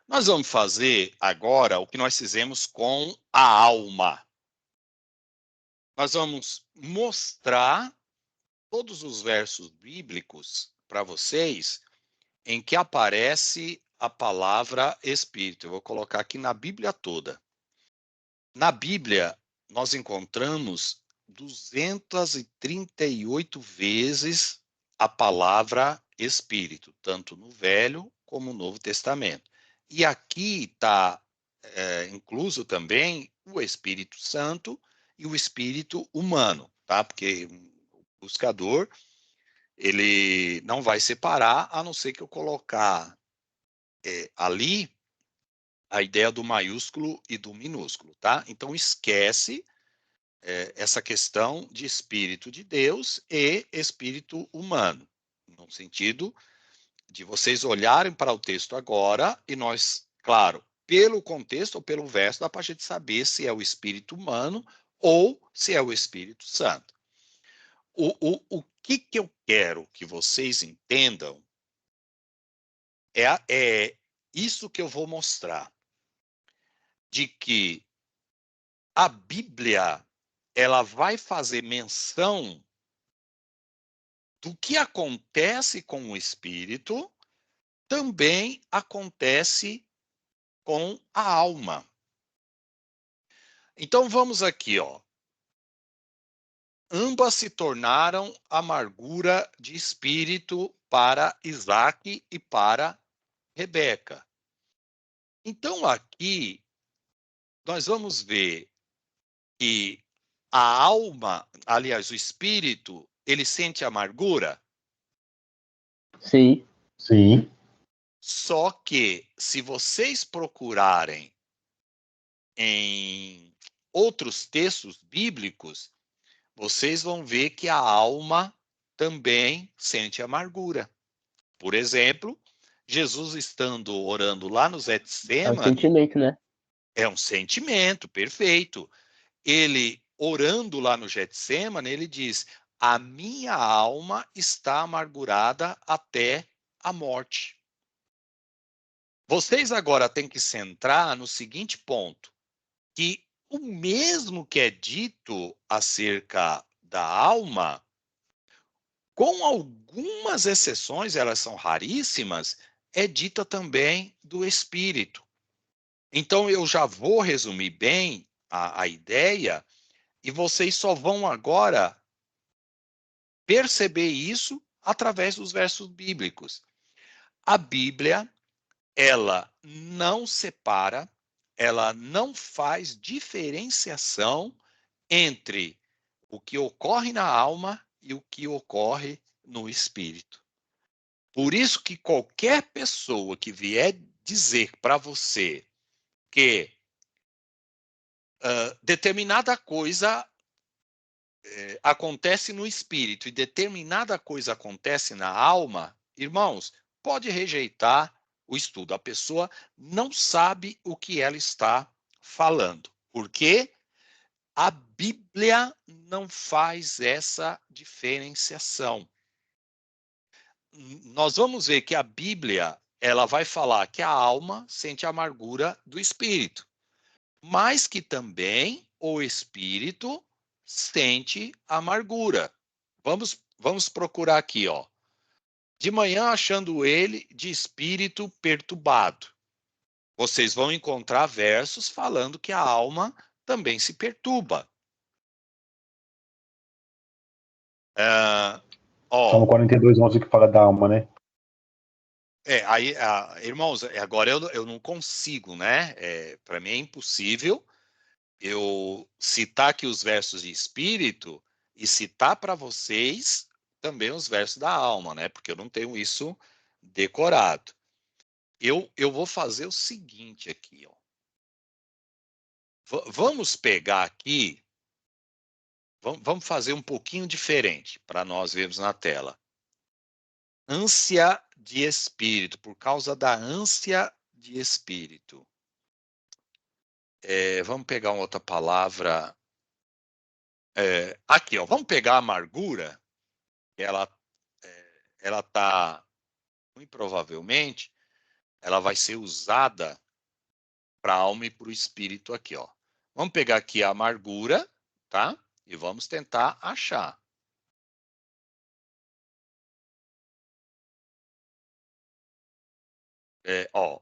nós vamos fazer agora o que nós fizemos com a alma. Nós vamos mostrar todos os versos bíblicos para vocês em que aparece a palavra Espírito. Eu vou colocar aqui na Bíblia toda. Na Bíblia, nós encontramos 238 vezes a palavra Espírito, tanto no Velho como no Novo Testamento. E aqui está incluso também o Espírito Santo e o Espírito humano, tá? Porque o buscador, ele não vai separar, a não ser que eu colocar ali a ideia do maiúsculo e do minúsculo, tá? Então, esquece essa questão de Espírito de Deus e Espírito humano, no sentido de vocês olharem para o texto agora e nós, claro, pelo contexto ou pelo verso, dá para a gente saber se é o Espírito humano ou se é o Espírito Santo. O que eu quero que vocês entendam é isso que eu vou mostrar, de que a Bíblia ela vai fazer menção do que acontece com o Espírito, também acontece com a alma. Então vamos aqui, ó. Ambas se tornaram amargura de espírito para Isaac e para Rebeca. Então aqui nós vamos ver que a alma, aliás, o espírito, ele sente amargura? Sim. Sim. Só que, se vocês procurarem em outros textos bíblicos, vocês vão ver que a alma também sente amargura. Por exemplo, Jesus estando orando lá no É um Getsemane, sentimento, né? é um sentimento, perfeito. Ele, orando lá no Getsemane, ele diz: a minha alma está amargurada até a morte. Vocês agora têm que centrar no seguinte ponto, que o mesmo que é dito acerca da alma, com algumas exceções, elas são raríssimas, é dita também do espírito. Então, eu já vou resumir bem a ideia e vocês só vão agora perceber isso através dos versos bíblicos. A Bíblia, ela não separa, ela não faz diferenciação entre o que ocorre na alma e o que ocorre no espírito. Por isso que qualquer pessoa que vier dizer para você que determinada coisa acontece no espírito e determinada coisa acontece na alma, irmãos, pode rejeitar o estudo. A pessoa não sabe o que ela está falando. Por quê? A Bíblia não faz essa diferenciação. Nós vamos ver que a Bíblia, ela vai falar que a alma sente a amargura do espírito, mas que também o espírito sente amargura. Vamos procurar aqui, ó. De manhã achando ele de espírito perturbado. Vocês vão encontrar versos falando que a alma também se perturba. Salmo 42:11 que fala da alma, né? Aí, irmãos, agora eu não consigo, né? Para mim é impossível eu citar aqui os versos de espírito e citar para vocês também os versos da alma, né? Porque eu não tenho isso decorado. Eu vou fazer o seguinte aqui, ó. Vamos pegar aqui, vamos fazer um pouquinho diferente para nós vermos na tela. Ânsia de espírito, por causa da ânsia de espírito. Vamos pegar uma outra palavra. Aqui, ó, vamos pegar a amargura. Ela está, muito provavelmente, ela vai ser usada para a alma e para o espírito aqui, ó. Vamos pegar aqui a amargura, tá? E vamos tentar achar.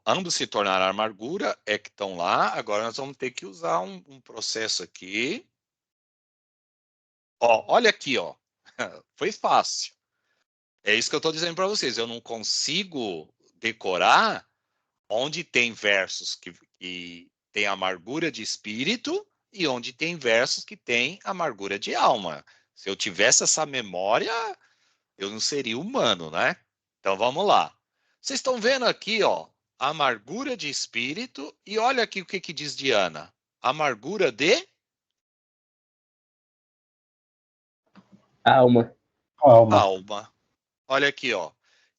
Ambos se tornaram amargura, é que estão lá. Agora nós vamos ter que usar um processo aqui. Olha aqui, ó. Foi fácil. É isso que eu estou dizendo para vocês. Eu não consigo decorar onde tem versos que tem amargura de espírito e onde tem versos que tem amargura de alma. Se eu tivesse essa memória, eu não seria humano, né? Então vamos lá. Vocês estão vendo aqui, ó, amargura de espírito e olha aqui o que diz Diana. Amargura de Alma. Alma. alma. Olha aqui, ó.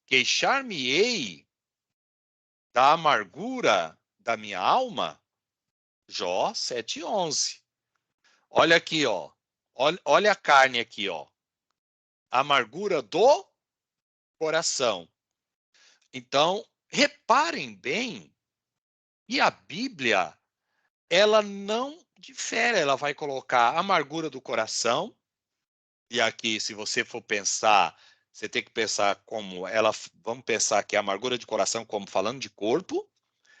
Queixar-me-ei da amargura da minha alma? Jó 7:11. Olha aqui, ó. Olha a carne aqui, ó. Amargura do coração. Então, reparem bem, e a Bíblia, ela não difere, ela vai colocar a amargura do coração, e aqui, se você for pensar, você tem que pensar como ela, vamos pensar que a amargura de coração como falando de corpo,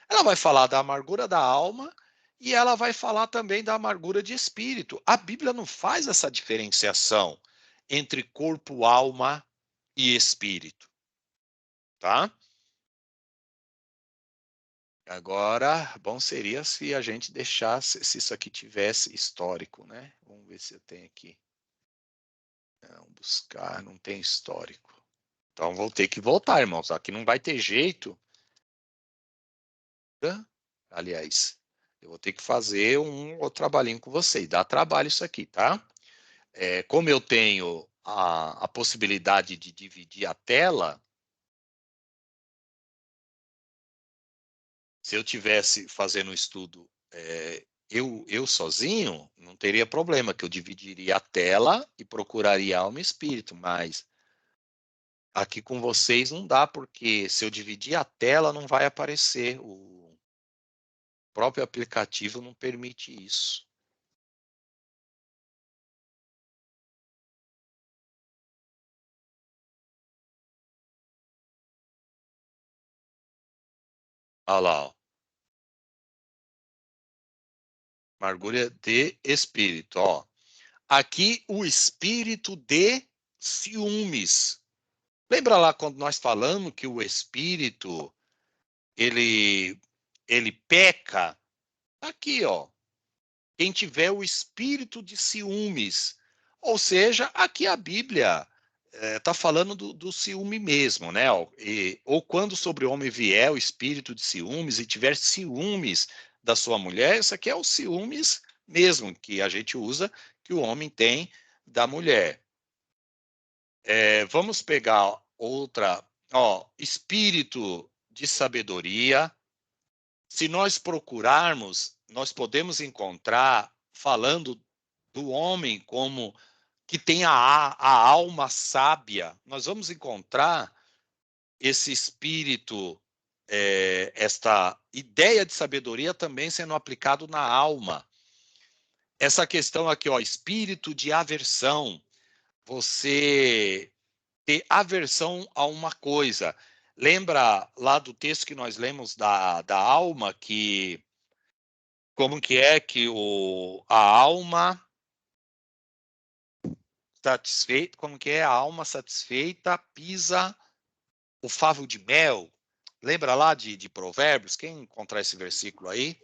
ela vai falar da amargura da alma e ela vai falar também da amargura de espírito. A Bíblia não faz essa diferenciação entre corpo, alma e espírito, tá? Agora, bom seria se a gente deixasse, se isso aqui tivesse histórico, né? Vamos ver se eu tenho aqui. Não, buscar, não tem histórico. Então, vou ter que voltar, irmãos. Aqui não vai ter jeito. Aliás, eu vou ter que fazer um outro trabalhinho com vocês. Dá trabalho isso aqui, tá? Como eu tenho a possibilidade de dividir a tela, se eu tivesse fazendo um estudo eu sozinho, não teria problema, que eu dividiria a tela e procuraria alma e espírito, mas aqui com vocês não dá, porque se eu dividir a tela, não vai aparecer. O próprio aplicativo não permite isso. Olha lá, ó. Amargura de espírito, ó. Aqui o espírito de ciúmes. Lembra lá quando nós falamos que o espírito ele peca? Aqui, ó. Quem tiver o espírito de ciúmes, ou seja, aqui a Bíblia está falando do ciúme mesmo, né? Ou quando sobre o homem vier o espírito de ciúmes e tiver ciúmes da sua mulher, isso aqui é o ciúmes mesmo que a gente usa, que o homem tem da mulher. Vamos pegar outra, ó, espírito de sabedoria. Se nós procurarmos, nós podemos encontrar, falando do homem como que tem a alma sábia, nós vamos encontrar esse espírito, esta ideia de sabedoria também sendo aplicado na alma. Essa questão aqui, ó, espírito de aversão, você ter aversão a uma coisa. Lembra lá do texto que nós lemos da alma, que como que é que a alma satisfeita, como que é a alma satisfeita pisa o favo de mel? Lembra lá de Provérbios? Quem encontrar esse versículo aí,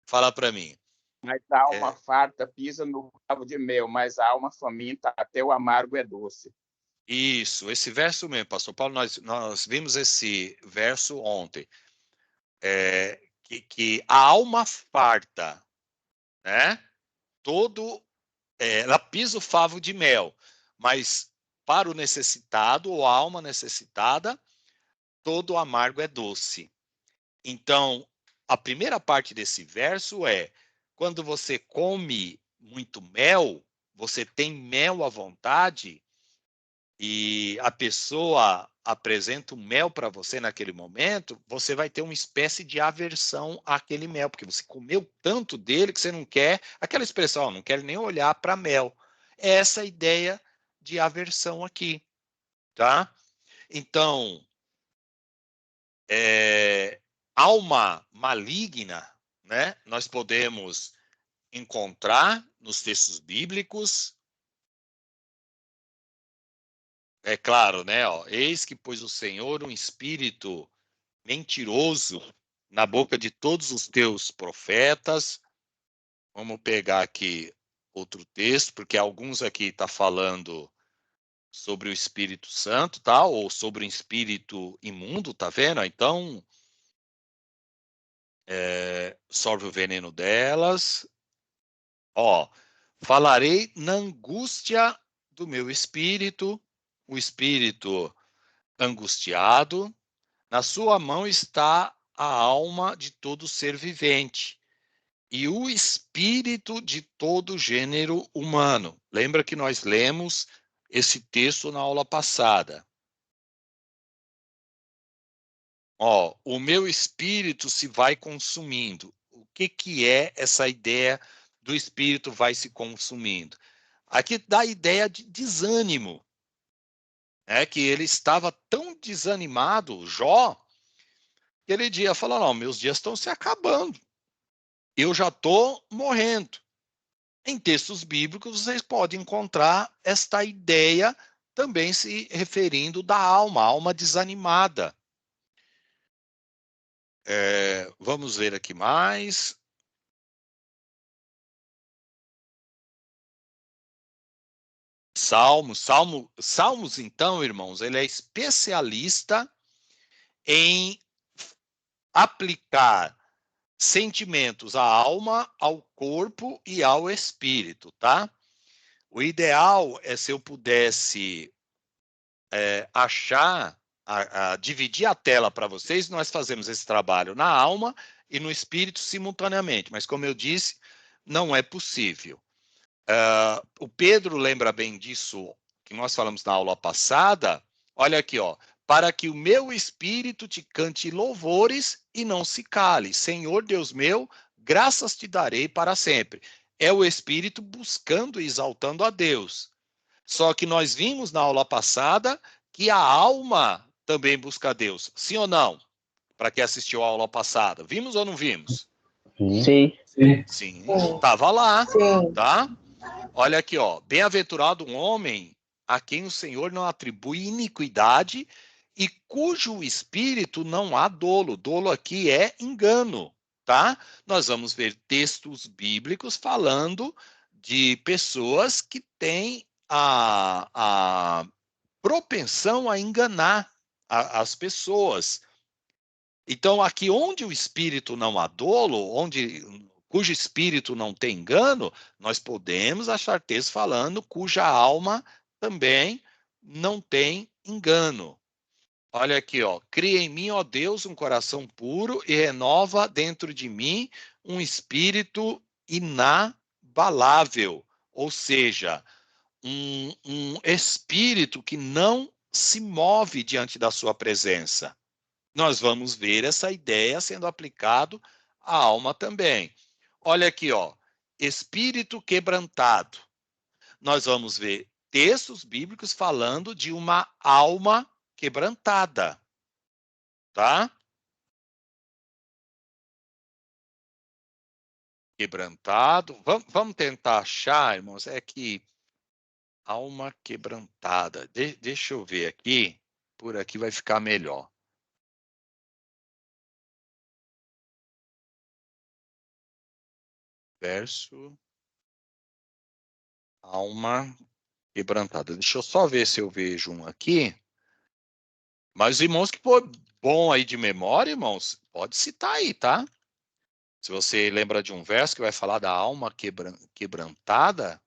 fala para mim. Mas a alma farta pisa no favo de mel, mas a alma faminta até o amargo é doce. Isso, esse verso mesmo, pastor Paulo, nós vimos esse verso ontem. Que a alma farta, né? Ela pisa o favo de mel, mas para o necessitado ou a alma necessitada, todo amargo é doce. Então, a primeira parte desse verso é: quando você come muito mel, você tem mel à vontade e a pessoa apresenta o mel para você naquele momento, você vai ter uma espécie de aversão àquele mel, porque você comeu tanto dele que você não quer, aquela expressão, não quero nem olhar para mel. É essa ideia de aversão aqui, tá? Então, alma maligna, né? Nós podemos encontrar nos textos bíblicos. É claro, né? Ó, eis que pôs o Senhor um espírito mentiroso na boca de todos os teus profetas. Vamos pegar aqui outro texto, porque alguns aqui está falando sobre o Espírito Santo, tá? Ou sobre o espírito imundo, tá vendo? Então, sorve o veneno delas. Ó, falarei na angústia do meu espírito, o espírito angustiado. Na sua mão está a alma de todo ser vivente e o espírito de todo gênero humano. Lembra que nós lemos esse texto na aula passada. Ó, o meu espírito se vai consumindo. O que é essa ideia do espírito vai se consumindo? Aqui dá a ideia de desânimo. Que ele estava tão desanimado, Jó, que ele dia falou: não, meus dias estão se acabando. Eu já estou morrendo. Em textos bíblicos, vocês podem encontrar esta ideia também se referindo da alma, alma desanimada. Vamos ver aqui mais. Salmos, então, irmãos, ele é especialista em aplicar sentimentos à alma, ao corpo e ao espírito, tá? O ideal é se eu pudesse dividir a tela para vocês, nós fazemos esse trabalho na alma e no espírito simultaneamente, mas como eu disse, não é possível. O Pedro lembra bem disso que nós falamos na aula passada. Olha aqui, ó. Para que o meu espírito te cante louvores e não se cale. Senhor Deus meu, graças te darei para sempre. É o espírito buscando e exaltando a Deus. Só que nós vimos na aula passada que a alma também busca a Deus. Sim ou não? Para quem assistiu a aula passada. Vimos ou não vimos? Sim. Sim, estava lá, Sim. tá? Olha aqui, ó. Bem-aventurado um homem a quem o Senhor não atribui iniquidade e cujo espírito não há dolo. Dolo aqui é engano, tá? Nós vamos ver textos bíblicos falando de pessoas que têm a propensão a enganar as pessoas. Então, aqui onde o espírito não há dolo, cujo espírito não tem engano, nós podemos achar texto falando cuja alma também não tem engano. Olha aqui, ó. Cria em mim, ó Deus, um coração puro e renova dentro de mim um espírito inabalável. Ou seja, um espírito que não se move diante da sua presença. Nós vamos ver essa ideia sendo aplicado à alma também. Olha aqui, ó, espírito quebrantado. Nós vamos ver textos bíblicos falando de uma alma quebrantada, tá? Quebrantado. Vamos tentar achar, irmãos, é que alma quebrantada. Deixa eu ver aqui, por aqui vai ficar melhor. Verso alma quebrantada. Deixa eu só ver se eu vejo um aqui. Mas, irmãos, que bom aí de memória, irmãos, pode citar aí, tá? Se você lembra de um verso que vai falar da alma quebrantada,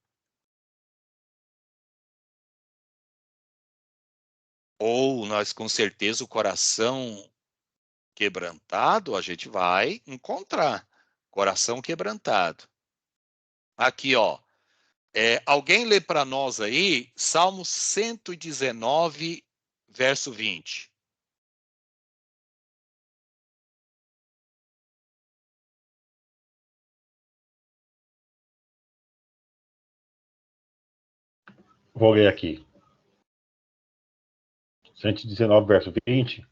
ou nós com certeza o coração quebrantado, a gente vai encontrar. Coração quebrantado. Aqui, ó. Alguém lê para nós aí, Salmo 119, verso 20. Vou ler aqui. 119, verso 20.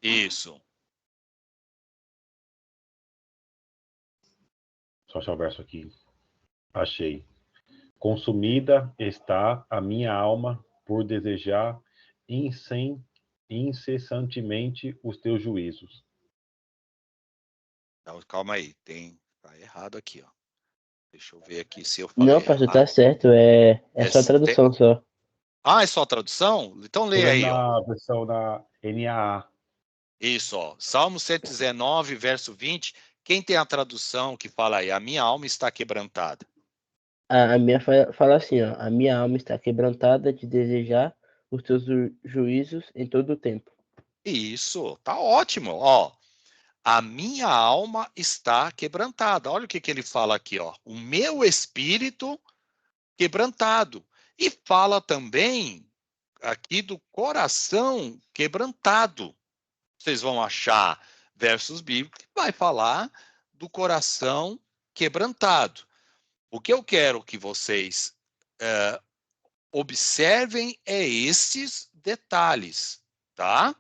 Isso. Só achar o verso aqui. Achei. Consumida está a minha alma por desejar incessantemente os teus juízos. Então, calma aí, tá errado aqui, ó. Deixa eu ver aqui se eu falei Não, pastor, errado. tá certo. É só tradução só. Ah, é só tradução? Então lê Tô aí, lendo ó. na versão da NAA. Isso, ó. Salmo 119, verso 20. Quem tem a tradução que fala aí? A minha alma está quebrantada. A minha fala assim, ó. A minha alma está quebrantada de desejar os teus juízos em todo o tempo. Isso, tá ótimo, ó. A minha alma está quebrantada. Olha o que ele fala aqui, ó. O meu espírito quebrantado. E fala também aqui do coração quebrantado. Vocês vão achar versos bíblicos que vai falar do coração quebrantado. O que eu quero que vocês observem é esses detalhes, tá?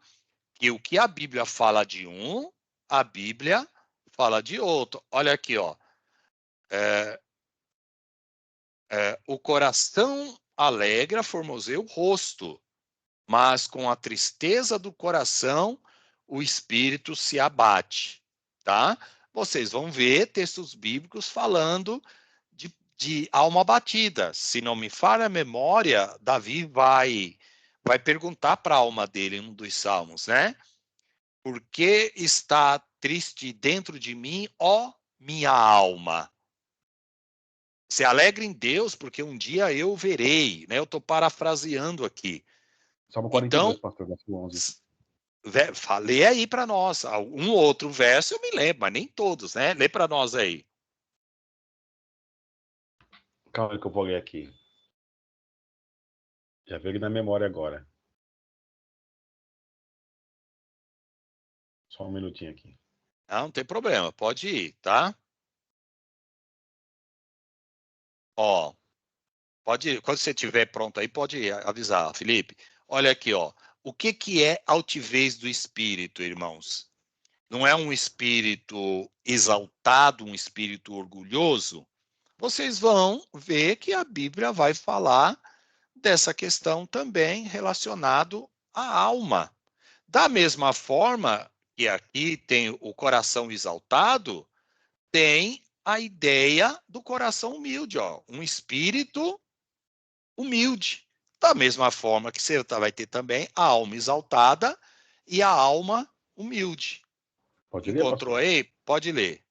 Que o que a Bíblia fala de um, a Bíblia fala de outro. Olha aqui, ó. O coração alegra, formoseia o rosto, mas com a tristeza do coração o espírito se abate. tá? Vocês vão ver textos bíblicos falando de alma abatida. Se não me falha a memória, Davi vai perguntar para a alma dele em um dos salmos, né? Por que está triste dentro de mim, ó minha alma? Se alegre em Deus, porque um dia eu verei, né? Eu estou parafraseando aqui. Salmo Então, 42, pastor, versículo 11. falei aí para nós. Um outro verso eu me lembro, mas nem todos, né? Lê para nós aí. Calma que eu vou ler aqui. Já veio na memória agora. Só um minutinho aqui. Não tem problema, pode ir, tá? Ó, pode ir. Quando você estiver pronto aí, pode avisar, Felipe. Olha aqui, ó. O que é altivez do espírito, irmãos? Não é um espírito exaltado, um espírito orgulhoso? Vocês vão ver que a Bíblia vai falar dessa questão também relacionado à alma. Da mesma forma que aqui tem o coração exaltado, tem a ideia do coração humilde, ó, um espírito humilde. Da mesma forma que você vai ter também a alma exaltada e a alma humilde. Pode ler, Encontrou pastor? aí? Pode ler.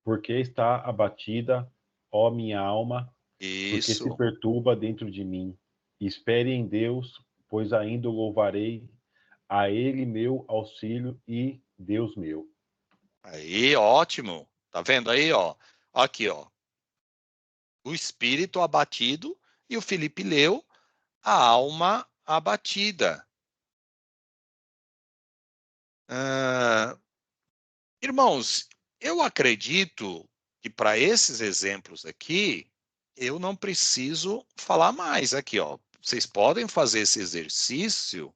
Porque está abatida, ó minha alma, porque se Isso. perturba dentro de mim. Espere em Deus, pois ainda o louvarei, a Ele meu auxílio e Deus meu. Aí, ótimo. Tá vendo aí, ó? Aqui, ó. O espírito abatido e o Felipe leu a alma abatida. Irmãos, eu acredito que para esses exemplos aqui, eu não preciso falar mais aqui, ó. Vocês podem fazer esse exercício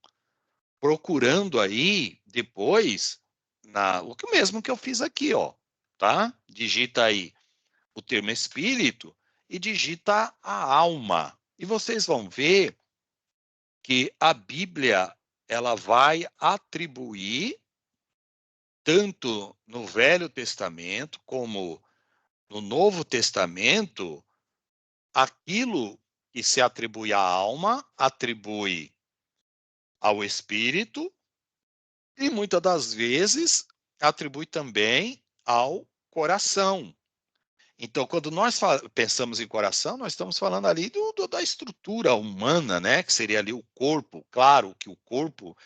procurando aí depois o que mesmo que eu fiz aqui, ó, tá? Digita aí o termo espírito e digita a alma. E vocês vão ver que a Bíblia ela vai atribuir tanto no Velho Testamento como no Novo Testamento, aquilo que se atribui à alma, atribui ao espírito e muitas das vezes atribui também ao coração. Então, quando nós pensamos em coração, nós estamos falando ali da estrutura humana, né? Que seria ali o corpo. Claro que o corpo,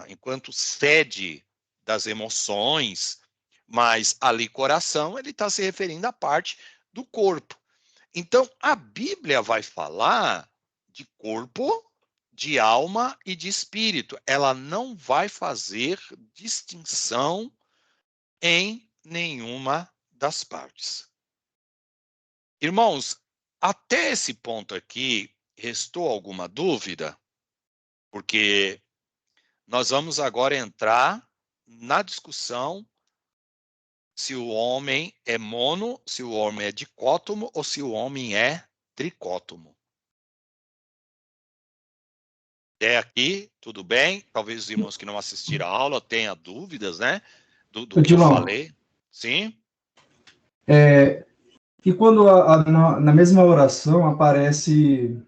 enquanto sede das emoções, mas ali coração, ele está se referindo à parte do corpo. Então, a Bíblia vai falar de corpo, de alma e de espírito. Ela não vai fazer distinção em nenhuma das partes. Irmãos, até esse ponto aqui, restou alguma dúvida? Porque nós vamos agora entrar na discussão se o homem é mono, se o homem é dicótomo ou se o homem é tricótomo. Até aqui, tudo bem? Talvez os irmãos que não assistiram a aula tenham dúvidas, né? Do que eu falei. Sim? E quando na mesma oração aparece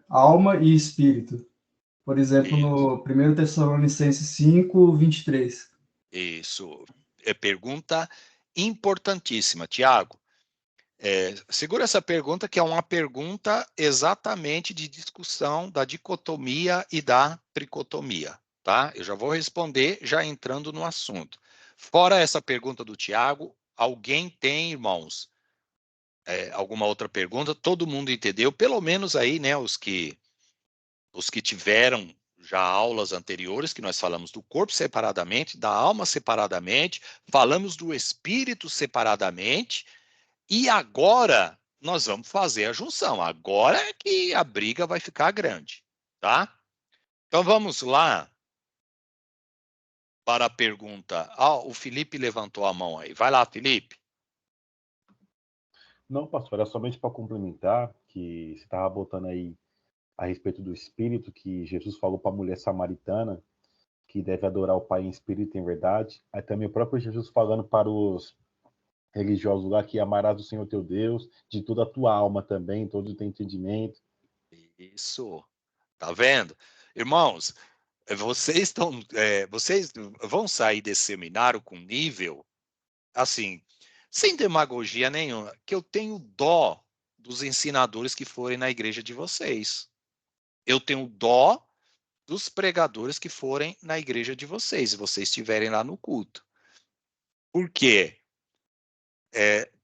alma e espírito? Por exemplo, Isso. no 1 Tessalonicenses 5, 23. Isso. É pergunta importantíssima, Tiago. Segura essa pergunta, que é uma pergunta exatamente de discussão da dicotomia e da tricotomia, tá? Eu já vou responder já entrando no assunto. Fora essa pergunta do Tiago, alguém tem, irmãos, alguma outra pergunta? Todo mundo entendeu? Pelo menos aí, né, os que tiveram já aulas anteriores, que nós falamos do corpo separadamente, da alma separadamente, falamos do espírito separadamente, e agora nós vamos fazer a junção. Agora é que a briga vai ficar grande, tá? Então vamos lá para a pergunta. O Felipe levantou a mão aí. Vai lá, Felipe. Não, pastor, era somente para complementar que você estava botando aí a respeito do espírito que Jesus falou para a mulher samaritana, que deve adorar o Pai em espírito e em verdade. Aí também o próprio Jesus falando para os religiosos lá que amarás o Senhor teu Deus de toda a tua alma também, todo o teu entendimento. Isso. Tá vendo? Irmãos, vocês vão sair desse seminário com nível, assim, sem demagogia nenhuma, que eu tenho dó dos ensinadores que forem na igreja de vocês. Eu tenho dó dos pregadores que forem na igreja de vocês, se vocês estiverem lá no culto. Por quê?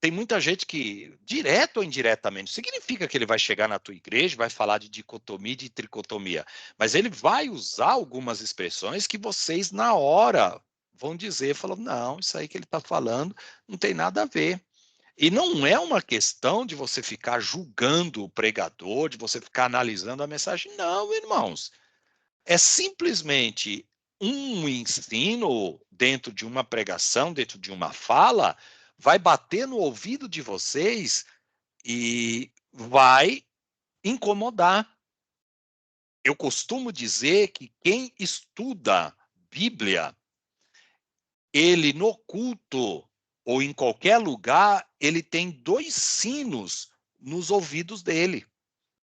Tem muita gente que, direto ou indiretamente, significa que ele vai chegar na tua igreja, vai falar de dicotomia e de tricotomia, mas ele vai usar algumas expressões que vocês, na hora, vão dizer, falam, não, isso aí que ele está falando não tem nada a ver. E não é uma questão de você ficar julgando o pregador, de você ficar analisando a mensagem, não, irmãos. É simplesmente um ensino dentro de uma pregação, dentro de uma fala, vai bater no ouvido de vocês e vai incomodar. Eu costumo dizer que quem estuda Bíblia, ele no culto ou em qualquer lugar, ele tem 2 sinos nos ouvidos dele.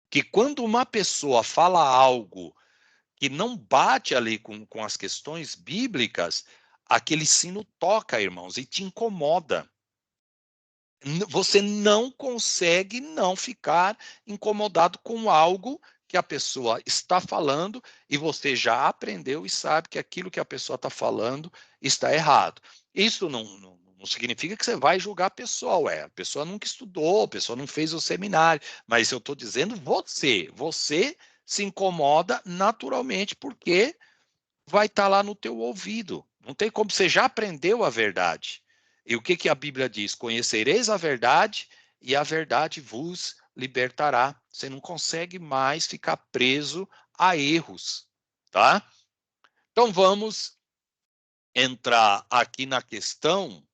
Que quando uma pessoa fala algo que não bate ali com as questões bíblicas, aquele sino toca, irmãos, e te incomoda. Você não consegue não ficar incomodado com algo que a pessoa está falando e você já aprendeu e sabe que aquilo que a pessoa está falando está errado. Isso não significa que você vai julgar a pessoa. A pessoa nunca estudou, a pessoa não fez o seminário, mas eu estou dizendo você se incomoda naturalmente porque vai estar lá no teu ouvido. Não tem como, você já aprendeu a verdade. E o que a Bíblia diz? Conhecereis a verdade e a verdade vos libertará. Você não consegue mais ficar preso a erros, tá? Então vamos entrar aqui na questão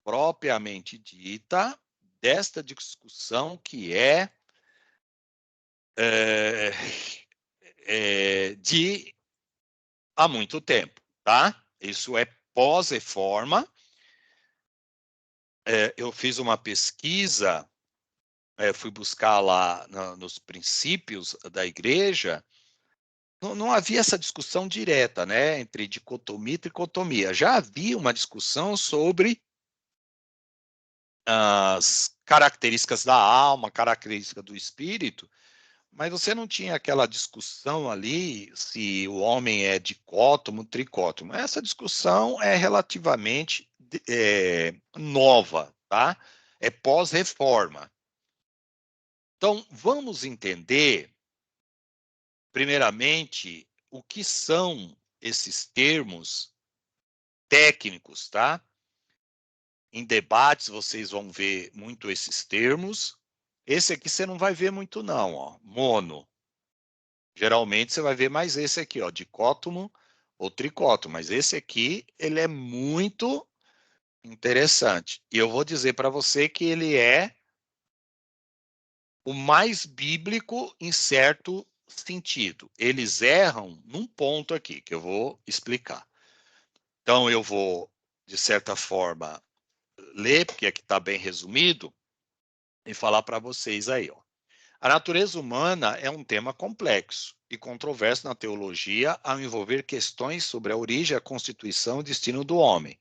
propriamente dita desta discussão que de há muito tempo, tá? Isso é pós-reforma. Eu fiz uma pesquisa, fui buscar lá nos princípios da igreja, não havia essa discussão direta, né, entre dicotomia e tricotomia. Já havia uma discussão sobre as características da alma, características do espírito, mas você não tinha aquela discussão ali se o homem é dicótomo, tricótomo. Essa discussão é relativamente nova, tá? É pós-reforma. Então, vamos entender, primeiramente, o que são esses termos técnicos, tá? Em debates, vocês vão ver muito esses termos. Esse aqui você não vai ver muito, não, ó. Mono. Geralmente você vai ver mais esse aqui, ó, dicótomo ou tricótomo, mas esse aqui, ele é muito interessante. E eu vou dizer para você que ele é o mais bíblico em certo sentido. Eles erram num ponto aqui, que eu vou explicar. Então, eu vou, de certa forma, ler, porque aqui está bem resumido, e falar para vocês aí, ó. A natureza humana é um tema complexo e controverso na teologia ao envolver questões sobre a origem, a constituição e o destino do homem.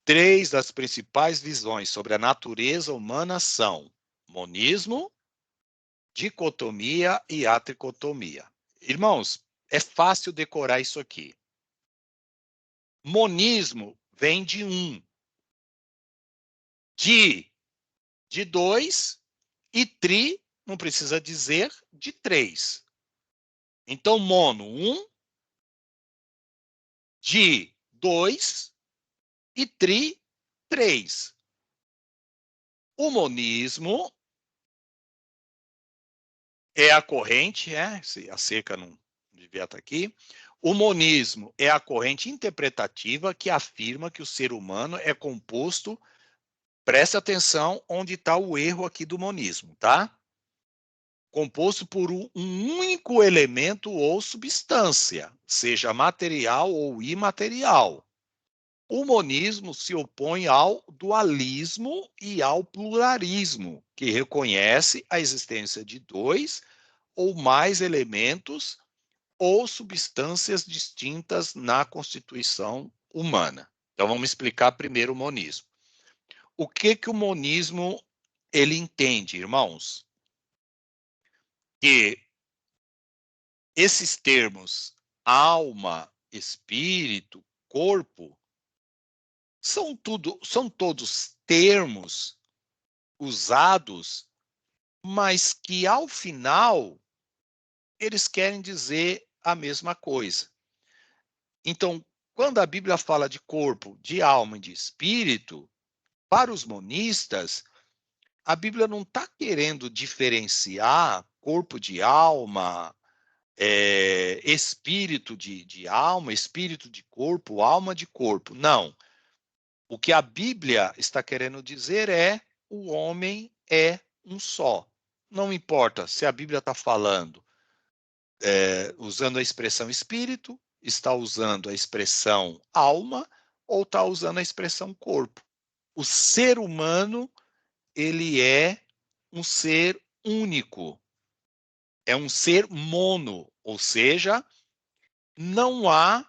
3 das principais visões sobre a natureza humana são monismo, dicotomia e atricotomia. Irmãos, é fácil decorar isso aqui. Monismo vem de um, de 2 e tri, não precisa dizer, de 3. Então, mono, 1, di, 2 e tri, 3. O monismo é a corrente, a seca não devia estar aqui. O monismo é a corrente interpretativa que afirma que o ser humano é composto, preste atenção onde está o erro aqui do monismo, tá? composto por um único elemento ou substância, seja material ou imaterial. O monismo se opõe ao dualismo e ao pluralismo, que reconhece a existência de dois ou mais elementos ou substâncias distintas na constituição humana. Então vamos explicar primeiro o monismo. O que o monismo ele entende, irmãos? Que esses termos alma, espírito, corpo são todos termos usados, mas que ao final eles querem dizer a mesma coisa. Então, quando a Bíblia fala de corpo, de alma e de espírito, para os monistas, a Bíblia não está querendo diferenciar corpo de alma, espírito de alma, espírito de corpo, alma de corpo. Não. O que a Bíblia está querendo dizer é o homem é um só. Não importa se a Bíblia está falando usando a expressão espírito, está usando a expressão alma ou está usando a expressão corpo. O ser humano, ele é um ser único. É um ser mono, ou seja, não há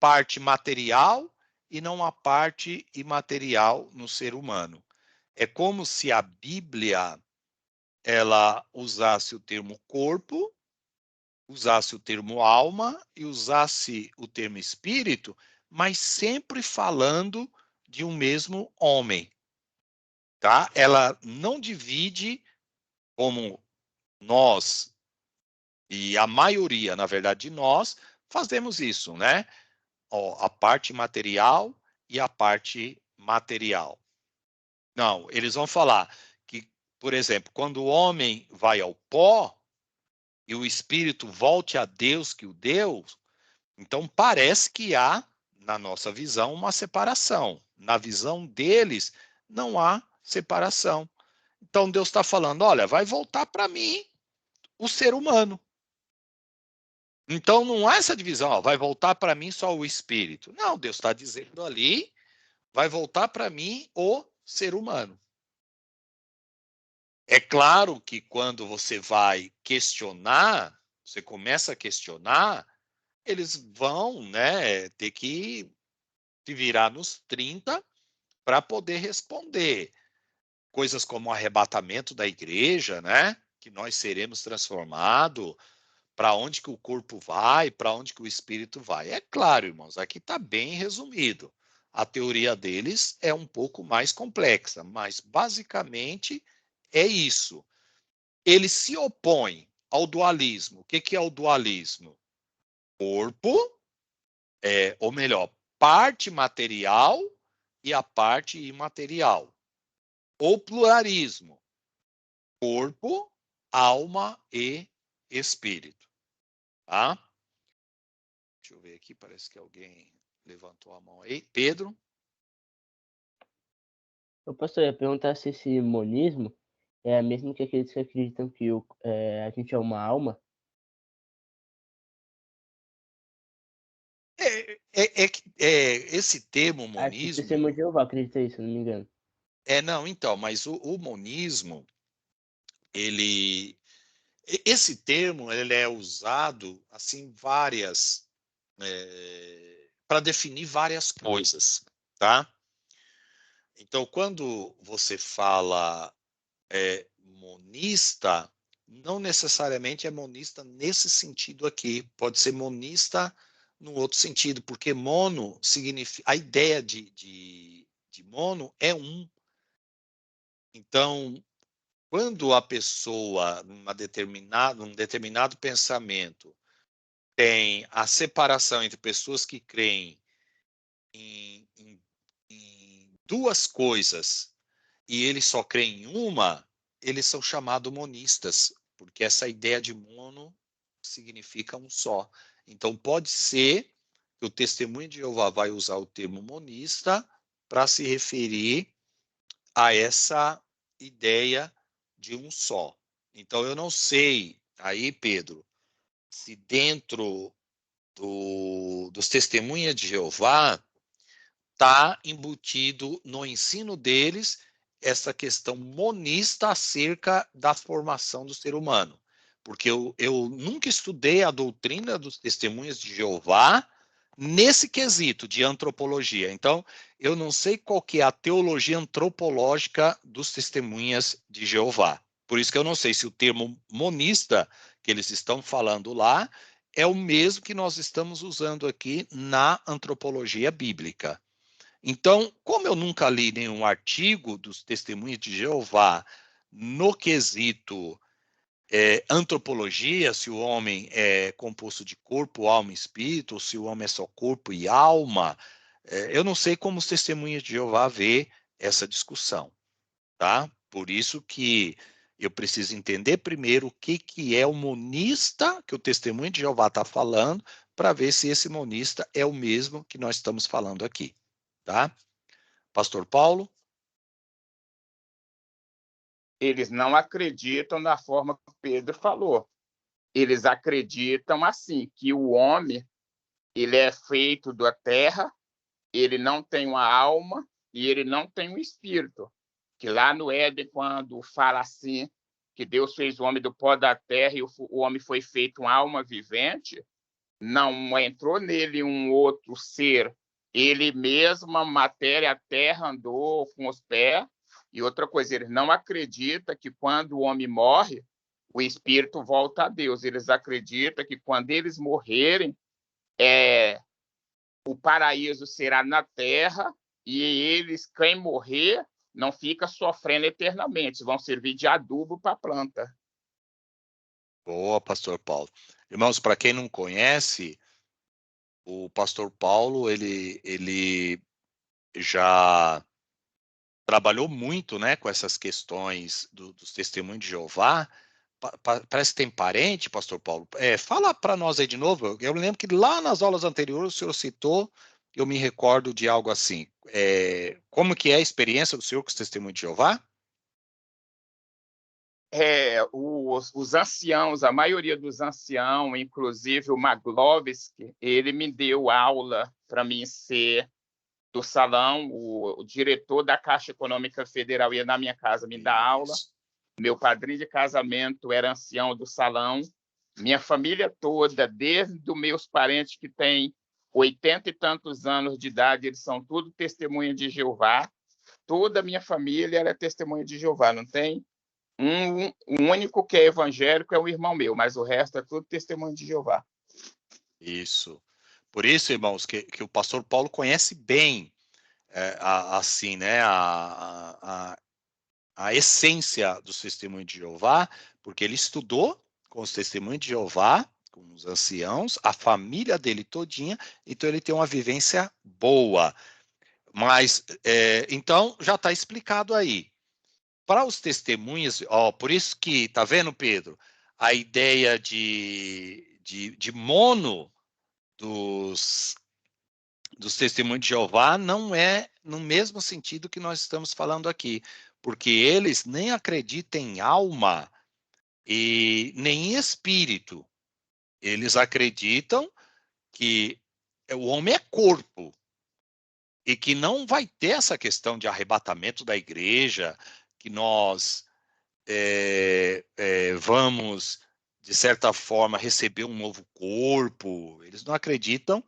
parte material e não há parte imaterial no ser humano. É como se a Bíblia ela usasse o termo corpo, usasse o termo alma e usasse o termo espírito, mas sempre falando de um mesmo homem, tá? Ela não divide como nós e a maioria, na verdade, de nós fazemos isso, né? A parte material e a parte material. Não, eles vão falar que, por exemplo, quando o homem vai ao pó e o espírito volte a Deus que o deu, então parece que há, na nossa visão, uma separação. Na visão deles, não há separação. Então Deus está falando, olha, vai voltar para mim o ser humano. Então não há essa divisão, ó, vai voltar para mim só o espírito. Não, Deus está dizendo ali, vai voltar para mim o ser humano. É claro que quando você vai questionar, você começa a questionar, eles vão, né, ter que se virar nos 30 para poder responder. Coisas como o arrebatamento da igreja, né, que nós seremos transformados, para onde que o corpo vai, para onde que o espírito vai. É claro, irmãos, aqui está bem resumido. A teoria deles é um pouco mais complexa, mas basicamente é isso. Ele se opõe ao dualismo. O que é o dualismo? Corpo, ou melhor, parte material e a parte imaterial. O pluralismo, corpo, alma e espírito. Tá? Deixa eu ver aqui, parece que alguém levantou a mão aí. Pedro? Eu posso perguntar se esse monismo é a mesma que aqueles que acreditam que a gente é uma alma? Esse termo Acho que o monismo. Testemunho de Jeová acredita isso, se não me engano. Não, então, mas o monismo, esse termo ele é usado assim para definir várias coisas, tá? Então, quando você fala monista, não necessariamente é monista nesse sentido aqui, pode ser monista no outro sentido, porque mono significa, a ideia de mono é um. Então, quando a pessoa, num determinado pensamento, tem a separação entre pessoas que creem em duas coisas e eles só creem em uma, eles são chamados monistas, porque essa ideia de mono significa um só. Então, pode ser que o Testemunho de Jeová vai usar o termo monista para se referir a essa ideia de um só, Então, eu não sei, aí, Pedro, se dentro dos Testemunhas de Jeová está embutido no ensino deles essa questão monista acerca da formação do ser humano. Porque eu nunca estudei a doutrina dos Testemunhas de Jeová nesse quesito de antropologia. Então, eu não sei qual que é a teologia antropológica dos Testemunhas de Jeová. Por isso que eu não sei se o termo monista que eles estão falando lá é o mesmo que nós estamos usando aqui na antropologia bíblica. Então, como eu nunca li nenhum artigo dos Testemunhas de Jeová no quesito antropologia, se o homem é composto de corpo, alma e espírito, ou se o homem é só corpo e alma, eu não sei como os Testemunhas de Jeová vê essa discussão, tá? Por isso que eu preciso entender primeiro o que é o monista que o Testemunho de Jeová está falando, para ver se esse monista é o mesmo que nós estamos falando aqui, tá? Pastor Paulo? Eles não acreditam da forma que Pedro falou. Eles acreditam assim, que o homem ele é feito da terra, ele não tem uma alma e ele não tem um espírito. Que lá no Éden, quando fala assim, que Deus fez o homem do pó da terra e o homem foi feito uma alma vivente, não entrou nele um outro ser. Ele mesmo, a matéria, a terra, andou com os pés. E outra coisa, eles não acreditam que quando o homem morre, o espírito volta a Deus. Eles acreditam que quando eles morrerem, o paraíso será na terra e eles, quem morrer, não fica sofrendo eternamente. Vão servir de adubo para a planta. Boa, pastor Paulo. Irmãos, para quem não conhece, o pastor Paulo, ele já trabalhou muito, né, com essas questões dos Testemunhos de Jeová. Parece que tem parente, pastor Paulo. Fala para nós aí de novo. Eu lembro que lá nas aulas anteriores o senhor citou, eu me recordo de algo assim. Como que é a experiência do senhor com os Testemunhos de Jeová? Os anciãos, a maioria dos anciãos, inclusive o Maglovski, ele me deu aula para mim ser do salão, o diretor da Caixa Econômica Federal ia na minha casa me dar aula. Meu padrinho de casamento era ancião do salão. Minha família toda, desde os meus parentes que têm 80 e tantos anos de idade, eles são tudo testemunha de Jeová. Toda a minha família é testemunha de Jeová. Não tem um único que é evangélico, é um irmão meu, mas o resto é tudo testemunho de Jeová. Isso. Por isso, irmãos, que o pastor Paulo conhece bem, assim, né, a essência dos Testemunhos de Jeová, porque ele estudou com os Testemunhos de Jeová, com os anciãos, a família dele todinha, então ele tem uma vivência boa. Mas, então, já está explicado aí. Para os testemunhas, por isso que, tá vendo, Pedro? A ideia de mono dos Testemunhos de Jeová não é no mesmo sentido que nós estamos falando aqui, porque eles nem acreditam em alma e nem em espírito. Eles acreditam que o homem é corpo e que não vai ter essa questão de arrebatamento da igreja, que nós vamos, de certa forma, receber um novo corpo. Eles não acreditam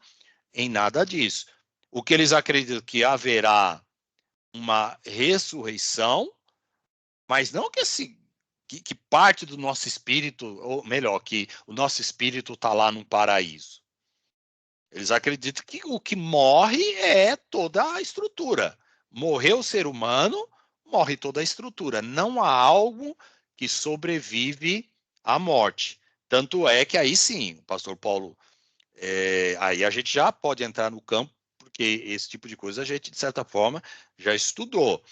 em nada disso. O que eles acreditam que haverá uma ressurreição, mas não que parte do nosso espírito, ou melhor, que o nosso espírito está lá no paraíso. Eles acreditam que o que morre é toda a estrutura. Morreu o ser humano, morre toda a estrutura. Não há algo que sobrevive à morte. Tanto é que aí sim, o pastor Paulo, aí a gente já pode entrar no campo, porque esse tipo de coisa a gente, de certa forma, já estudou.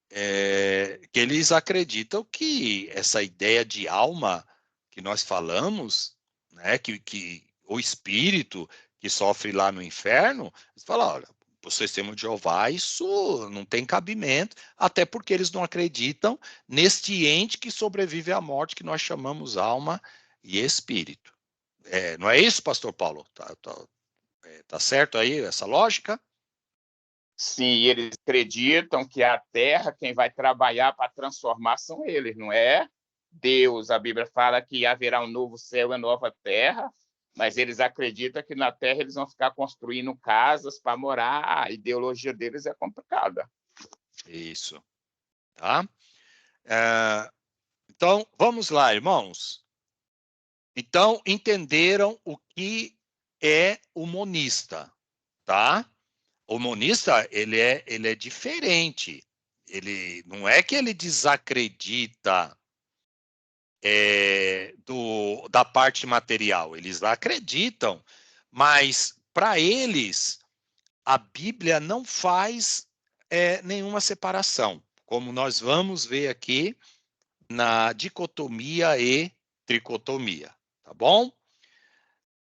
Que eles acreditam que essa ideia de alma que nós falamos, né, que o espírito que sofre lá no inferno, eles falam, olha, para o testemunho de Jeová, isso não tem cabimento, até porque eles não acreditam neste ente que sobrevive à morte, que nós chamamos alma e espírito. Não é isso, pastor Paulo? Tá certo aí essa lógica? Sim, eles acreditam que a terra, quem vai trabalhar para transformar são eles, não é Deus. A Bíblia fala que haverá um novo céu e uma nova terra, mas eles acreditam que na terra eles vão ficar construindo casas para morar. A ideologia deles é complicada. Isso. Tá? Então, vamos lá, irmãos. Então, entenderam o que é o monista, tá? O monista, ele é diferente. Ele não é que ele desacredita da parte material. Eles acreditam, mas para eles a Bíblia não faz nenhuma separação, como nós vamos ver aqui na dicotomia e tricotomia, tá bom?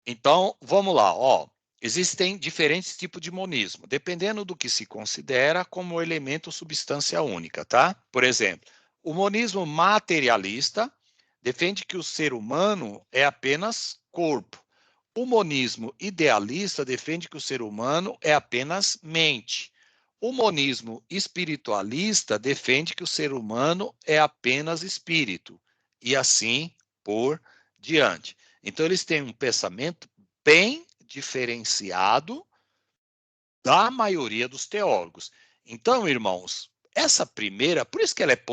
Então, vamos lá, ó. Existem diferentes tipos de monismo, dependendo do que se considera como elemento ou substância única, tá? Por exemplo, o monismo materialista defende que o ser humano é apenas corpo. O monismo idealista defende que o ser humano é apenas mente. O monismo espiritualista defende que o ser humano é apenas espírito. E assim por diante. Então, eles têm um pensamento bem diferenciado da maioria dos teólogos. Então, irmãos, essa primeira, por isso que ela é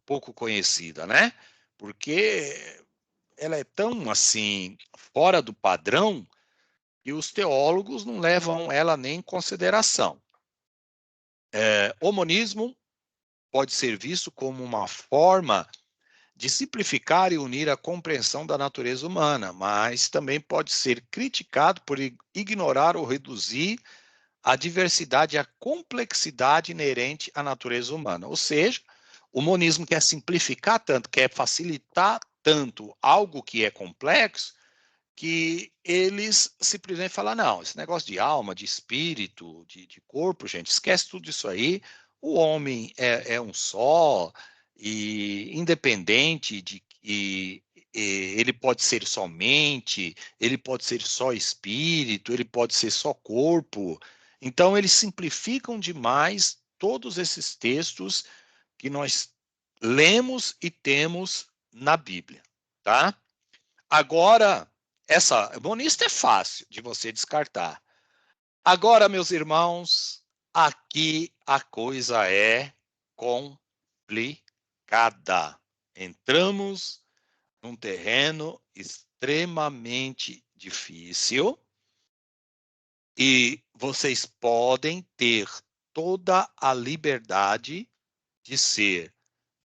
pouco conhecida, né? Porque ela é tão, assim, fora do padrão que os teólogos não levam ela nem em consideração. O monismo pode ser visto como uma forma de simplificar e unir a compreensão da natureza humana, mas também pode ser criticado por ignorar ou reduzir a diversidade e a complexidade inerente à natureza humana. Ou seja, o monismo quer simplificar tanto, quer facilitar tanto algo que é complexo, que eles simplesmente falam, não, esse negócio de alma, de espírito, de corpo, gente, esquece tudo isso aí, o homem é um só, e independente de que ele pode ser só mente, ele pode ser só espírito, ele pode ser só corpo. Então, eles simplificam demais todos esses textos que nós lemos e temos na Bíblia, tá? Agora, essa monista é fácil de você descartar. Agora, meus irmãos, aqui a coisa é complicada. Entramos num terreno extremamente difícil e vocês podem ter toda a liberdade de ser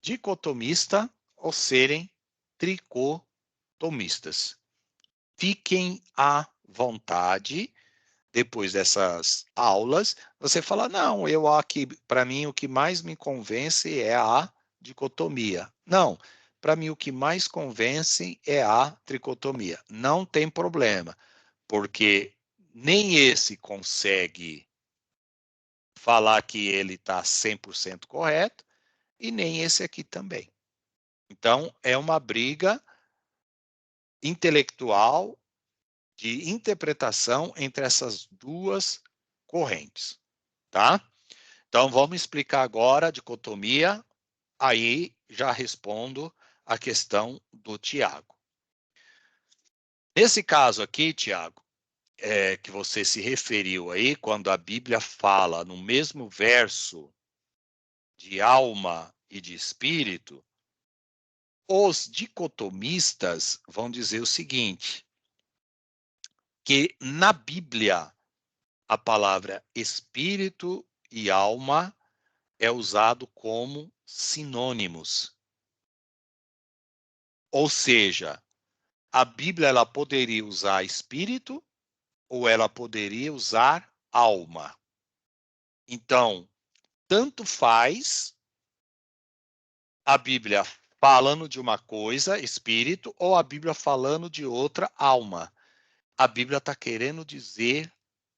dicotomista ou serem tricotomistas. Fiquem à vontade, depois dessas aulas, você fala, não, eu aqui, para mim, o que mais me convence é a dicotomia. Não, para mim, o que mais convence é a tricotomia. Não tem problema, porque nem esse consegue falar que ele está 100% correto, e nem esse aqui também. Então, é uma briga intelectual de interpretação entre essas duas correntes, tá? Então, vamos explicar agora a dicotomia, aí já respondo a questão do Tiago. Nesse caso aqui, Tiago, que você se referiu aí, quando a Bíblia fala no mesmo verso de alma e de espírito, os dicotomistas vão dizer o seguinte, que na Bíblia a palavra espírito e alma é usado como sinônimos. Ou seja, a Bíblia ela poderia usar espírito ou ela poderia usar alma. Então, tanto faz a Bíblia falando de uma coisa, espírito, ou a Bíblia falando de outra, alma. A Bíblia está querendo dizer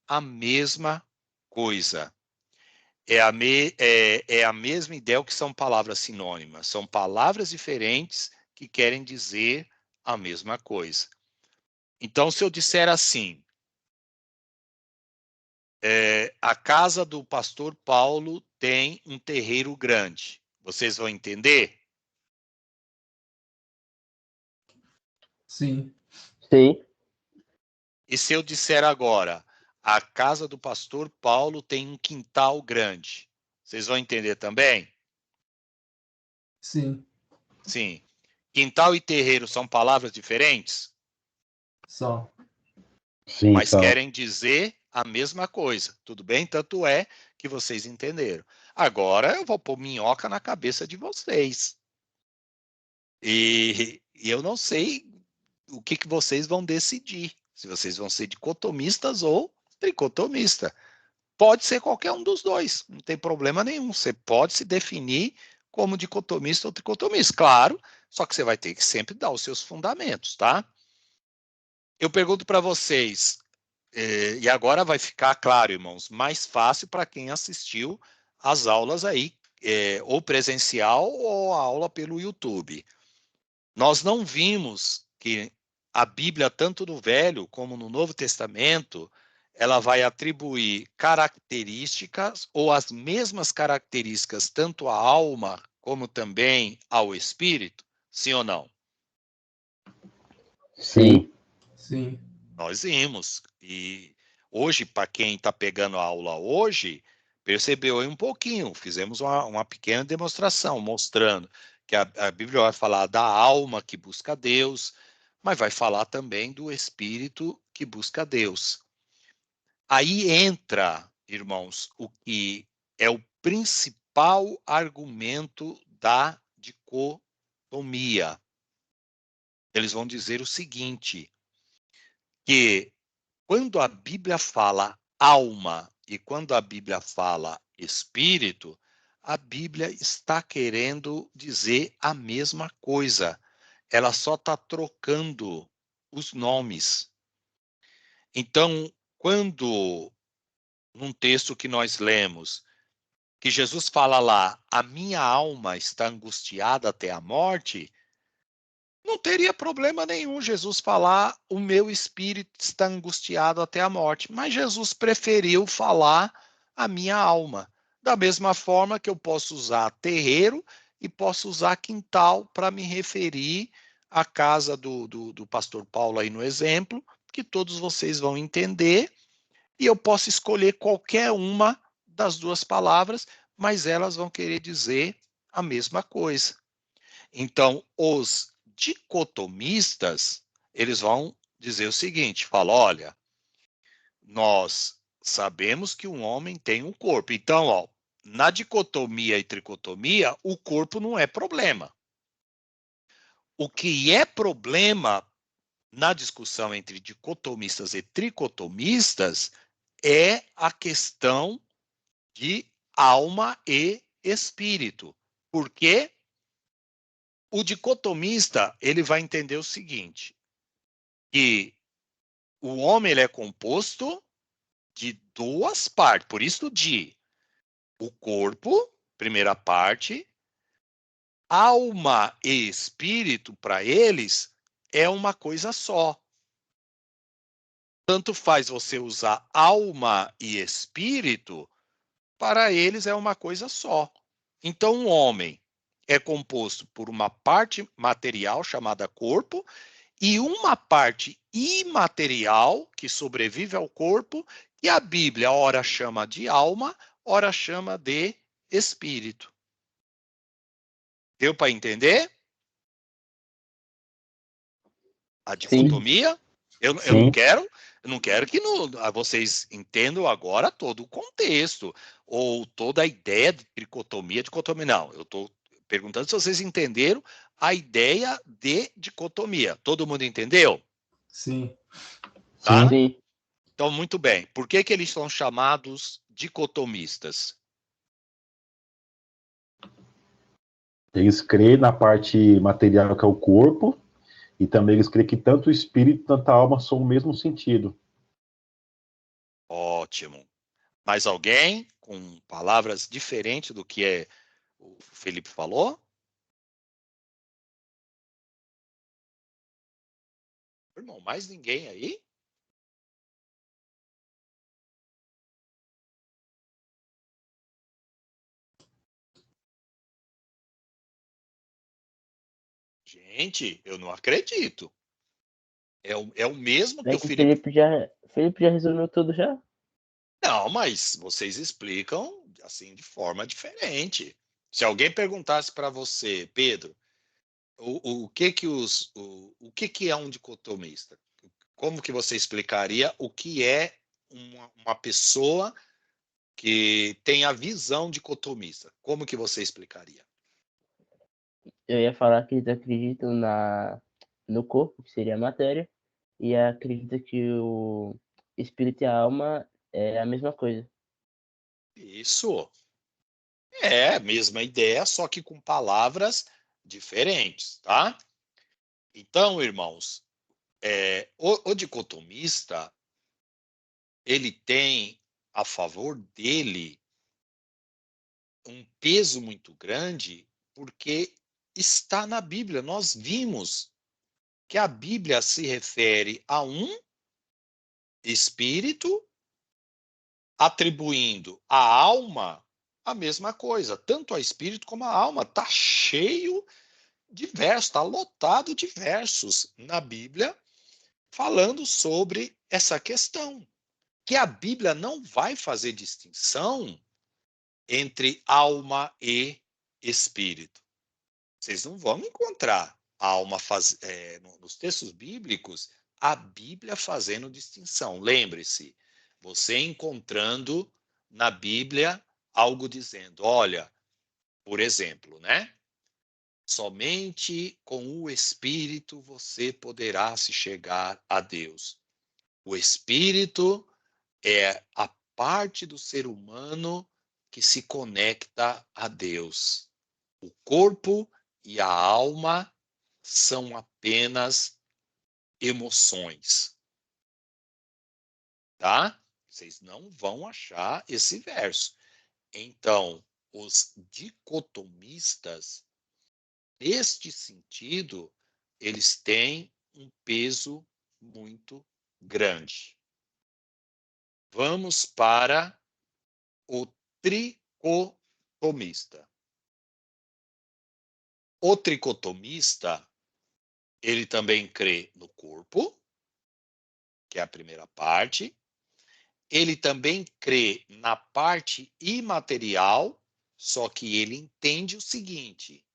a mesma coisa. é a mesma ideia que são palavras sinônimas. São palavras diferentes que querem dizer a mesma coisa. Então, se eu disser assim, a casa do pastor Paulo tem um terreiro grande, vocês vão entender? Sim. Sim. E se eu disser agora, a casa do pastor Paulo tem um quintal grande, vocês vão entender também? Sim. Sim. Quintal e terreiro são palavras diferentes? Só. Sim, Mas são. querem dizer a mesma coisa, tudo bem? Tanto é que vocês entenderam. Agora eu vou pôr minhoca na cabeça de vocês. E eu não sei o que vocês vão decidir. Se vocês vão ser dicotomistas ou tricotomista. Pode ser qualquer um dos dois, não tem problema nenhum. Você pode se definir como dicotomista ou tricotomista. Claro, só que você vai ter que sempre dar os seus fundamentos, tá? Eu pergunto para vocês, e agora vai ficar claro, irmãos, mais fácil para quem assistiu às aulas aí, ou presencial ou a aula pelo YouTube. Nós não vimos que a Bíblia, tanto no Velho como no Novo Testamento, ela vai atribuir características ou as mesmas características tanto à alma como também ao espírito? Sim ou não? Sim. Sim. Nós vimos. E hoje, para quem está pegando a aula hoje, percebeu aí um pouquinho. Fizemos uma pequena demonstração, mostrando que a Bíblia vai falar da alma que busca Deus, mas vai falar também do espírito que busca Deus. Aí entra, irmãos, o que é o principal argumento da dicotomia. Eles vão dizer o seguinte, que quando a Bíblia fala alma e quando a Bíblia fala espírito, a Bíblia está querendo dizer a mesma coisa. Ela só está trocando os nomes. Então, quando num texto que nós lemos, que Jesus fala lá, a minha alma está angustiada até a morte, não teria problema nenhum Jesus falar, o meu espírito está angustiado até a morte. Mas Jesus preferiu falar a minha alma. Da mesma forma que eu posso usar terreiro e posso usar quintal para me referir à casa do pastor Paulo aí no exemplo, que todos vocês vão entender. E eu posso escolher qualquer uma das duas palavras, mas elas vão querer dizer a mesma coisa. Então, os dicotomistas, eles vão dizer o seguinte, fala, olha, nós sabemos que um homem tem um corpo. Então, ó, na dicotomia e tricotomia, o corpo não é problema. O que é problema na discussão entre dicotomistas e tricotomistas é a questão de alma e espírito. Por quê? O dicotomista, ele vai entender o seguinte, que o homem ele é composto de duas partes, por isso o corpo, primeira parte, alma e espírito, para eles, é uma coisa só. Tanto faz você usar alma e espírito, para eles é uma coisa só. Então, o homem é composto por uma parte material chamada corpo e uma parte imaterial que sobrevive ao corpo, que a Bíblia ora chama de alma, ora chama de espírito. Deu para entender? A dicotomia? Eu não Sim. quero que vocês entendam agora todo o contexto, ou toda a ideia de tricotomia, dicotomia. Não, eu estou perguntando se vocês entenderam a ideia de dicotomia. Todo mundo entendeu? Sim. Tá? Sim. Então, muito bem. Por que eles são chamados dicotomistas? Eles creem na parte material que é o corpo, e também eles creem que tanto o espírito quanto a alma são o mesmo sentido. Ótimo. Mais alguém com palavras diferentes do que o Felipe falou? Irmão, mais ninguém aí? Gente, eu não acredito. É o mesmo que É o que Felipe. Felipe já resumiu tudo já. Não, mas vocês explicam assim de forma diferente. Se alguém perguntasse para você, Pedro, o que que é um dicotomista? Como que você explicaria o que é uma pessoa que tem a visão dicotomista? Como que você explicaria? Eu ia falar que eles acreditam no corpo, que seria a matéria, e acredita que o espírito e a alma é a mesma coisa. Isso é a mesma ideia, só que com palavras diferentes, tá? Então, irmãos, o dicotomista ele tem a favor dele um peso muito grande, porque está na Bíblia. Nós vimos que a Bíblia se refere a um espírito atribuindo à alma a mesma coisa, tanto a espírito como a alma. Está cheio de versos, está lotado de versos na Bíblia falando sobre essa questão. Que a Bíblia não vai fazer distinção entre alma e espírito. Vocês não vão encontrar nos textos bíblicos a Bíblia fazendo distinção. Lembre-se, você encontrando na Bíblia algo dizendo, olha, por exemplo, né? Somente com o Espírito você poderá se chegar a Deus. O Espírito é a parte do ser humano que se conecta a Deus. O corpo e a alma são apenas emoções, tá? Vocês não vão achar esse verso. Então, os dicotomistas, neste sentido, eles têm um peso muito grande. Vamos para o tricotomista. O tricotomista, ele também crê no corpo, que é a primeira parte. Ele também crê na parte imaterial, só que ele entende o seguinte,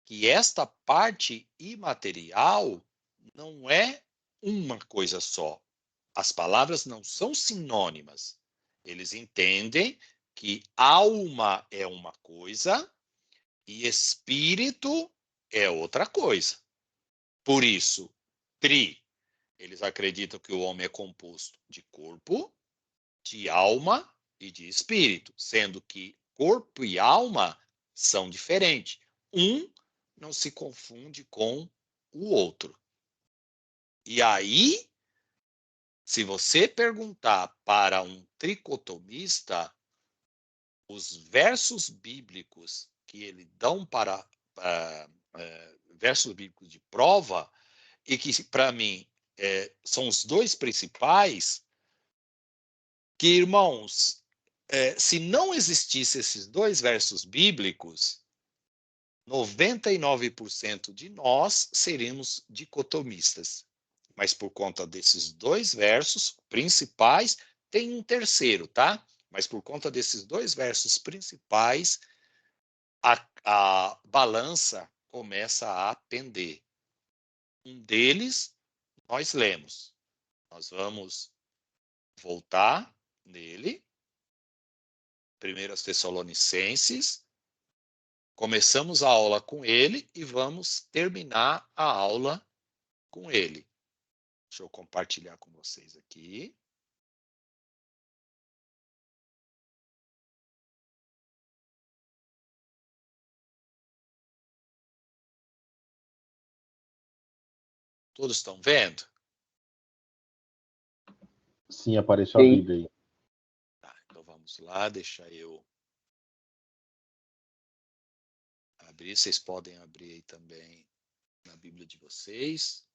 que esta parte imaterial não é uma coisa só. As palavras não são sinônimas. Eles entendem que alma é uma coisa e espírito é outra coisa. Por isso, eles acreditam que o homem é composto de corpo, de alma e de espírito, sendo que corpo e alma são diferentes. Um não se confunde com o outro. E aí, se você perguntar para um tricotomista, os versos bíblicos que ele dão versos bíblicos de prova, e que para mim são os dois principais, que, irmãos, se não existissem esses dois versos bíblicos, 99% de nós seríamos dicotomistas. Mas por conta desses dois versos principais, tem um terceiro, tá? Mas por conta desses dois versos principais, a balança começa a pender. Um deles, nós lemos. Nós vamos voltar nele. 1 Tessalonicenses. Começamos a aula com ele e vamos terminar a aula com ele. Deixa eu compartilhar com vocês aqui. Todos estão vendo? Sim, apareceu a Sim. Bíblia aí. Tá, então vamos Vamos lá, deixa eu abrir. Vocês podem abrir aí também na Bíblia de vocês.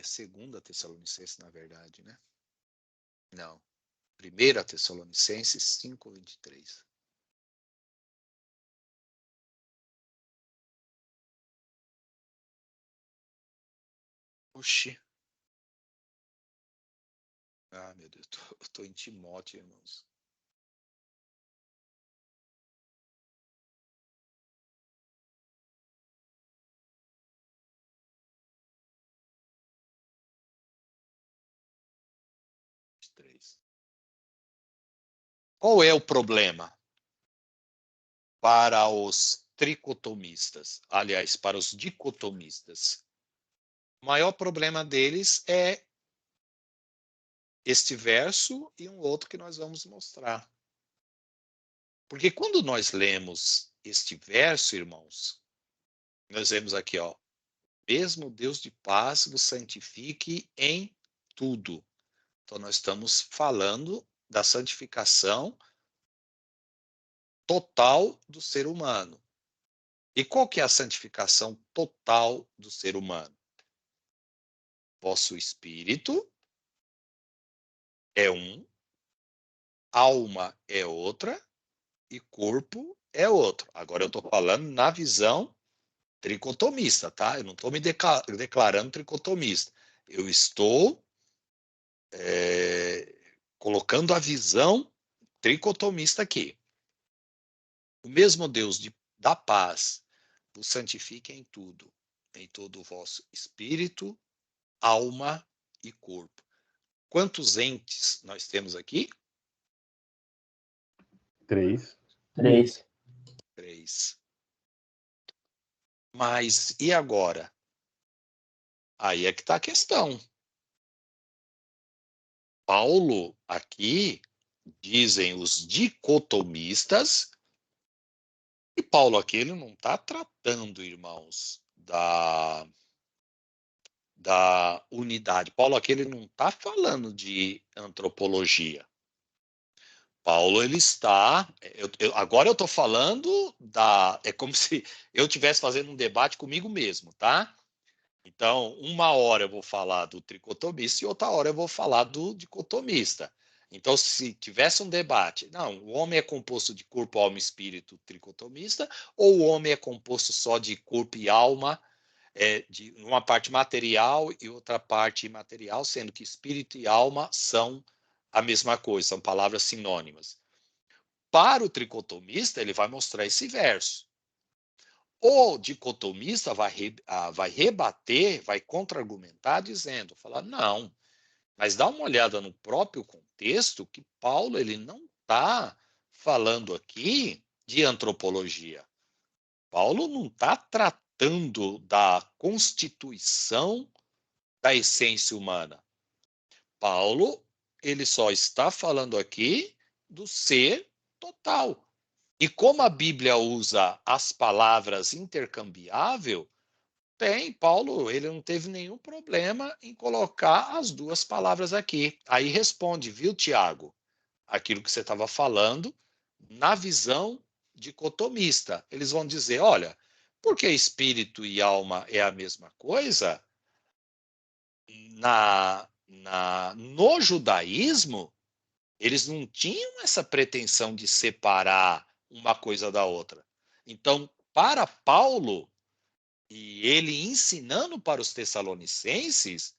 Segunda Tessalonicenses, na verdade, né? Não. 1 Tessalonicenses 5:23. Oxi. Ah, meu Deus, eu tô em Timóteo, irmãos. Qual é o problema para os tricotomistas? Aliás, para os dicotomistas. O maior problema deles é este verso e um outro que nós vamos mostrar. Porque quando nós lemos este verso, irmãos, nós vemos aqui, ó, mesmo Deus de paz vos santifique em tudo. Então, nós estamos falando da santificação total do ser humano. E qual que é a santificação total do ser humano? Vosso espírito é um, alma é outra e corpo é outro. Agora eu estou falando na visão tricotomista, tá? Eu não estou me declarando tricotomista. Eu estou colocando a visão tricotomista aqui. O mesmo Deus da paz vos santifique em tudo, em todo o vosso espírito, alma e corpo. Quantos entes nós temos aqui? 3. 3. 3. Mas e agora? Aí é que está a questão. Paulo, aqui, dizem os dicotomistas, e Paulo aqui ele não está tratando, irmãos, da unidade. Paulo aqui ele não está falando de antropologia. Paulo ele está. Agora eu estou falando da. É como se eu estivesse fazendo um debate comigo mesmo, tá? Então, uma hora eu vou falar do tricotomista e outra hora eu vou falar do dicotomista. Então, se tivesse um debate, não, o homem é composto de corpo, alma e espírito tricotomista, ou o homem é composto só de corpo e alma, de uma parte material e outra parte imaterial, sendo que espírito e alma são a mesma coisa, são palavras sinônimas. Para o tricotomista, ele vai mostrar esse verso. O dicotomista vai rebater, vai contra-argumentar, dizendo, falar, não, mas dá uma olhada no próprio contexto que Paulo ele não está falando aqui de antropologia. Paulo não está tratando da constituição da essência humana. Paulo ele só está falando aqui do ser total. E como a Bíblia usa as palavras intercambiável, Paulo, ele não teve nenhum problema em colocar as duas palavras aqui. Aí responde, viu, Tiago, aquilo que você estava falando, na visão dicotomista. Eles vão dizer, olha, porque espírito e alma é a mesma coisa, no judaísmo, eles não tinham essa pretensão de separar uma coisa da outra. Então, para Paulo, e ele ensinando para os tessalonicenses,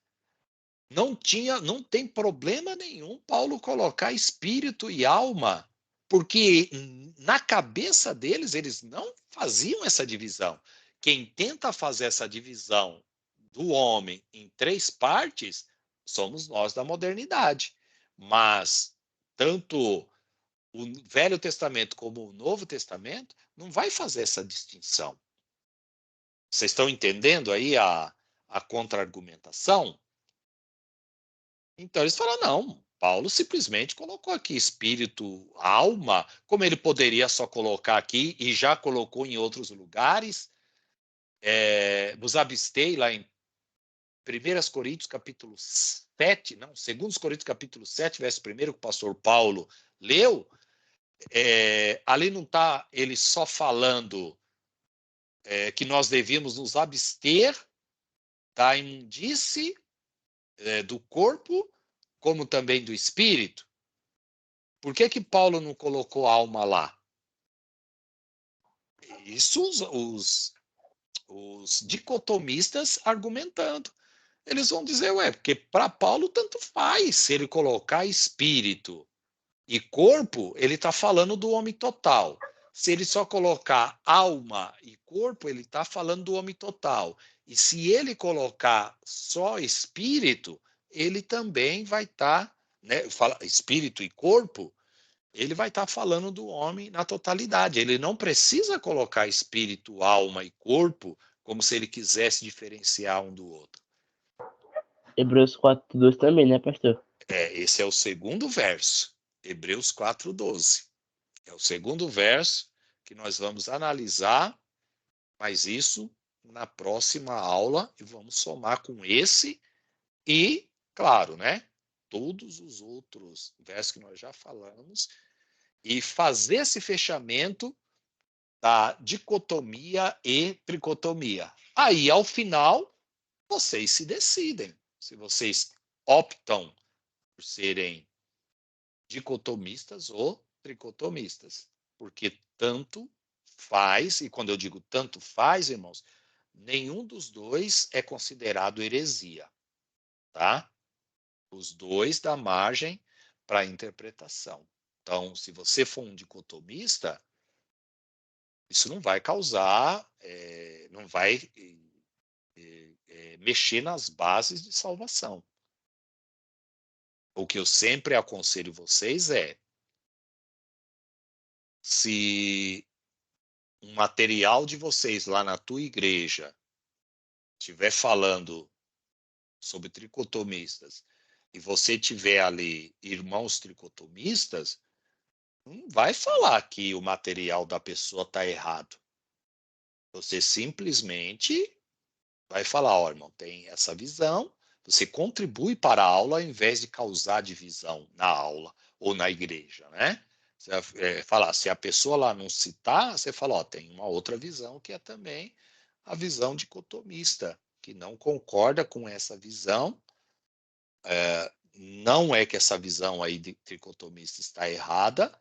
não tem problema nenhum Paulo colocar espírito e alma, porque na cabeça deles, eles não faziam essa divisão. Quem tenta fazer essa divisão do homem em 3 partes, somos nós da modernidade. Mas tanto o Velho Testamento como o Novo Testamento não vai fazer essa distinção. Vocês estão entendendo aí a contra-argumentação? Então eles falaram, não, Paulo simplesmente colocou aqui espírito, alma, como ele poderia só colocar aqui e já colocou em outros lugares, vos abstei lá em 1 Coríntios capítulo 7, não, 2 Coríntios capítulo 7, verso 1, que o pastor Paulo leu, ali não está ele só falando que nós devíamos nos abster da imundície do corpo, como também do espírito. Por que Paulo não colocou alma lá? Isso os dicotomistas argumentando. Eles vão dizer, porque para Paulo tanto faz se ele colocar espírito e corpo, ele está falando do homem total. Se ele só colocar alma e corpo, ele está falando do homem total. E se ele colocar só espírito, ele também vai estar, espírito e corpo, ele vai estar falando do homem na totalidade. Ele não precisa colocar espírito, alma e corpo como se ele quisesse diferenciar um do outro. Hebreus 4:2 também, né, pastor? Esse é o segundo verso. Hebreus 4:12. É o segundo verso que nós vamos analisar, mas isso na próxima aula, e vamos somar com esse e, claro, todos os outros versos que nós já falamos, e fazer esse fechamento da dicotomia e tricotomia. Aí, ao final, vocês se decidem. Se vocês optam por serem dicotomistas ou tricotomistas. Porque tanto faz, e quando eu digo tanto faz, irmãos, nenhum dos dois é considerado heresia. Tá? Os dois dão margem para interpretação. Então, se você for um dicotomista, isso não vai causar, não vai mexer nas bases de salvação. O que eu sempre aconselho vocês se um material de vocês lá na tua igreja estiver falando sobre tricotomistas e você tiver ali irmãos tricotomistas, não vai falar que o material da pessoa está errado. Você simplesmente vai falar, irmão, tem essa visão, você contribui para a aula ao invés de causar divisão na aula ou na igreja, né? Você vai falar, se a pessoa lá não citar, você fala, tem uma outra visão que é também a visão dicotomista, que não concorda com essa visão. Não é que essa visão aí de tricotomista está errada,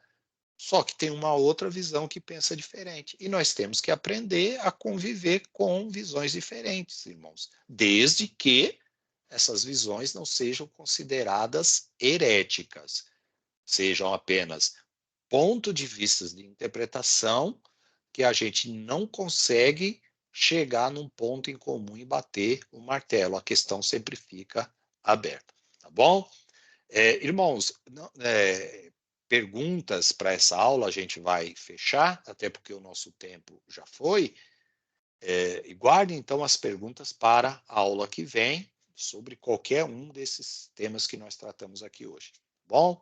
só que tem uma outra visão que pensa diferente. E nós temos que aprender a conviver com visões diferentes, irmãos, desde que essas visões não sejam consideradas heréticas, sejam apenas pontos de vista de interpretação que a gente não consegue chegar num ponto em comum e bater o martelo. A questão sempre fica aberta, tá bom? Irmãos, perguntas para essa aula a gente vai fechar, até porque o nosso tempo já foi. E guardem, então, as perguntas para a aula que vem, sobre qualquer um desses temas que nós tratamos aqui hoje. Bom,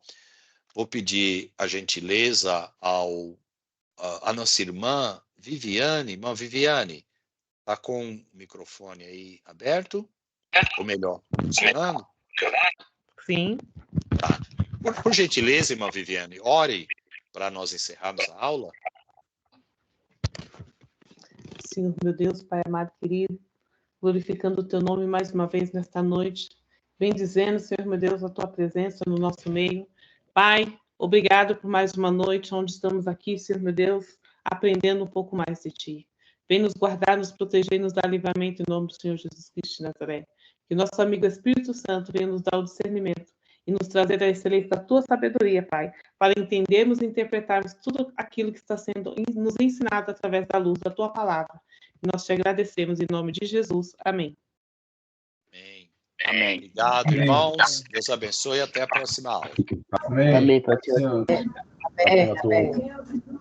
vou pedir a gentileza à nossa irmã Viviane. Irmã Viviane, está com o microfone aí aberto? Ou melhor, funcionando? Sim. Tá. Por gentileza, irmã Viviane, ore para nós encerrarmos a aula. Senhor, meu Deus, Pai amado e querido, glorificando o teu nome mais uma vez nesta noite, bendizendo, Senhor, meu Deus, a tua presença no nosso meio. Pai, obrigado por mais uma noite onde estamos aqui, Senhor, meu Deus, aprendendo um pouco mais de ti. Vem nos guardar, nos proteger e nos dar livramento em nome do Senhor Jesus Cristo de Nazaré. Que nosso amigo Espírito Santo venha nos dar o discernimento e nos trazer a excelência da tua sabedoria, Pai, para entendermos e interpretarmos tudo aquilo que está sendo nos ensinado através da luz da tua palavra. E nós te agradecemos em nome de Jesus. Amém. Amém. Amém. Obrigado, Amém. irmãos. Deus abençoe e até a próxima aula. Amém. Amém, pastor. Senhor. Amém a todos.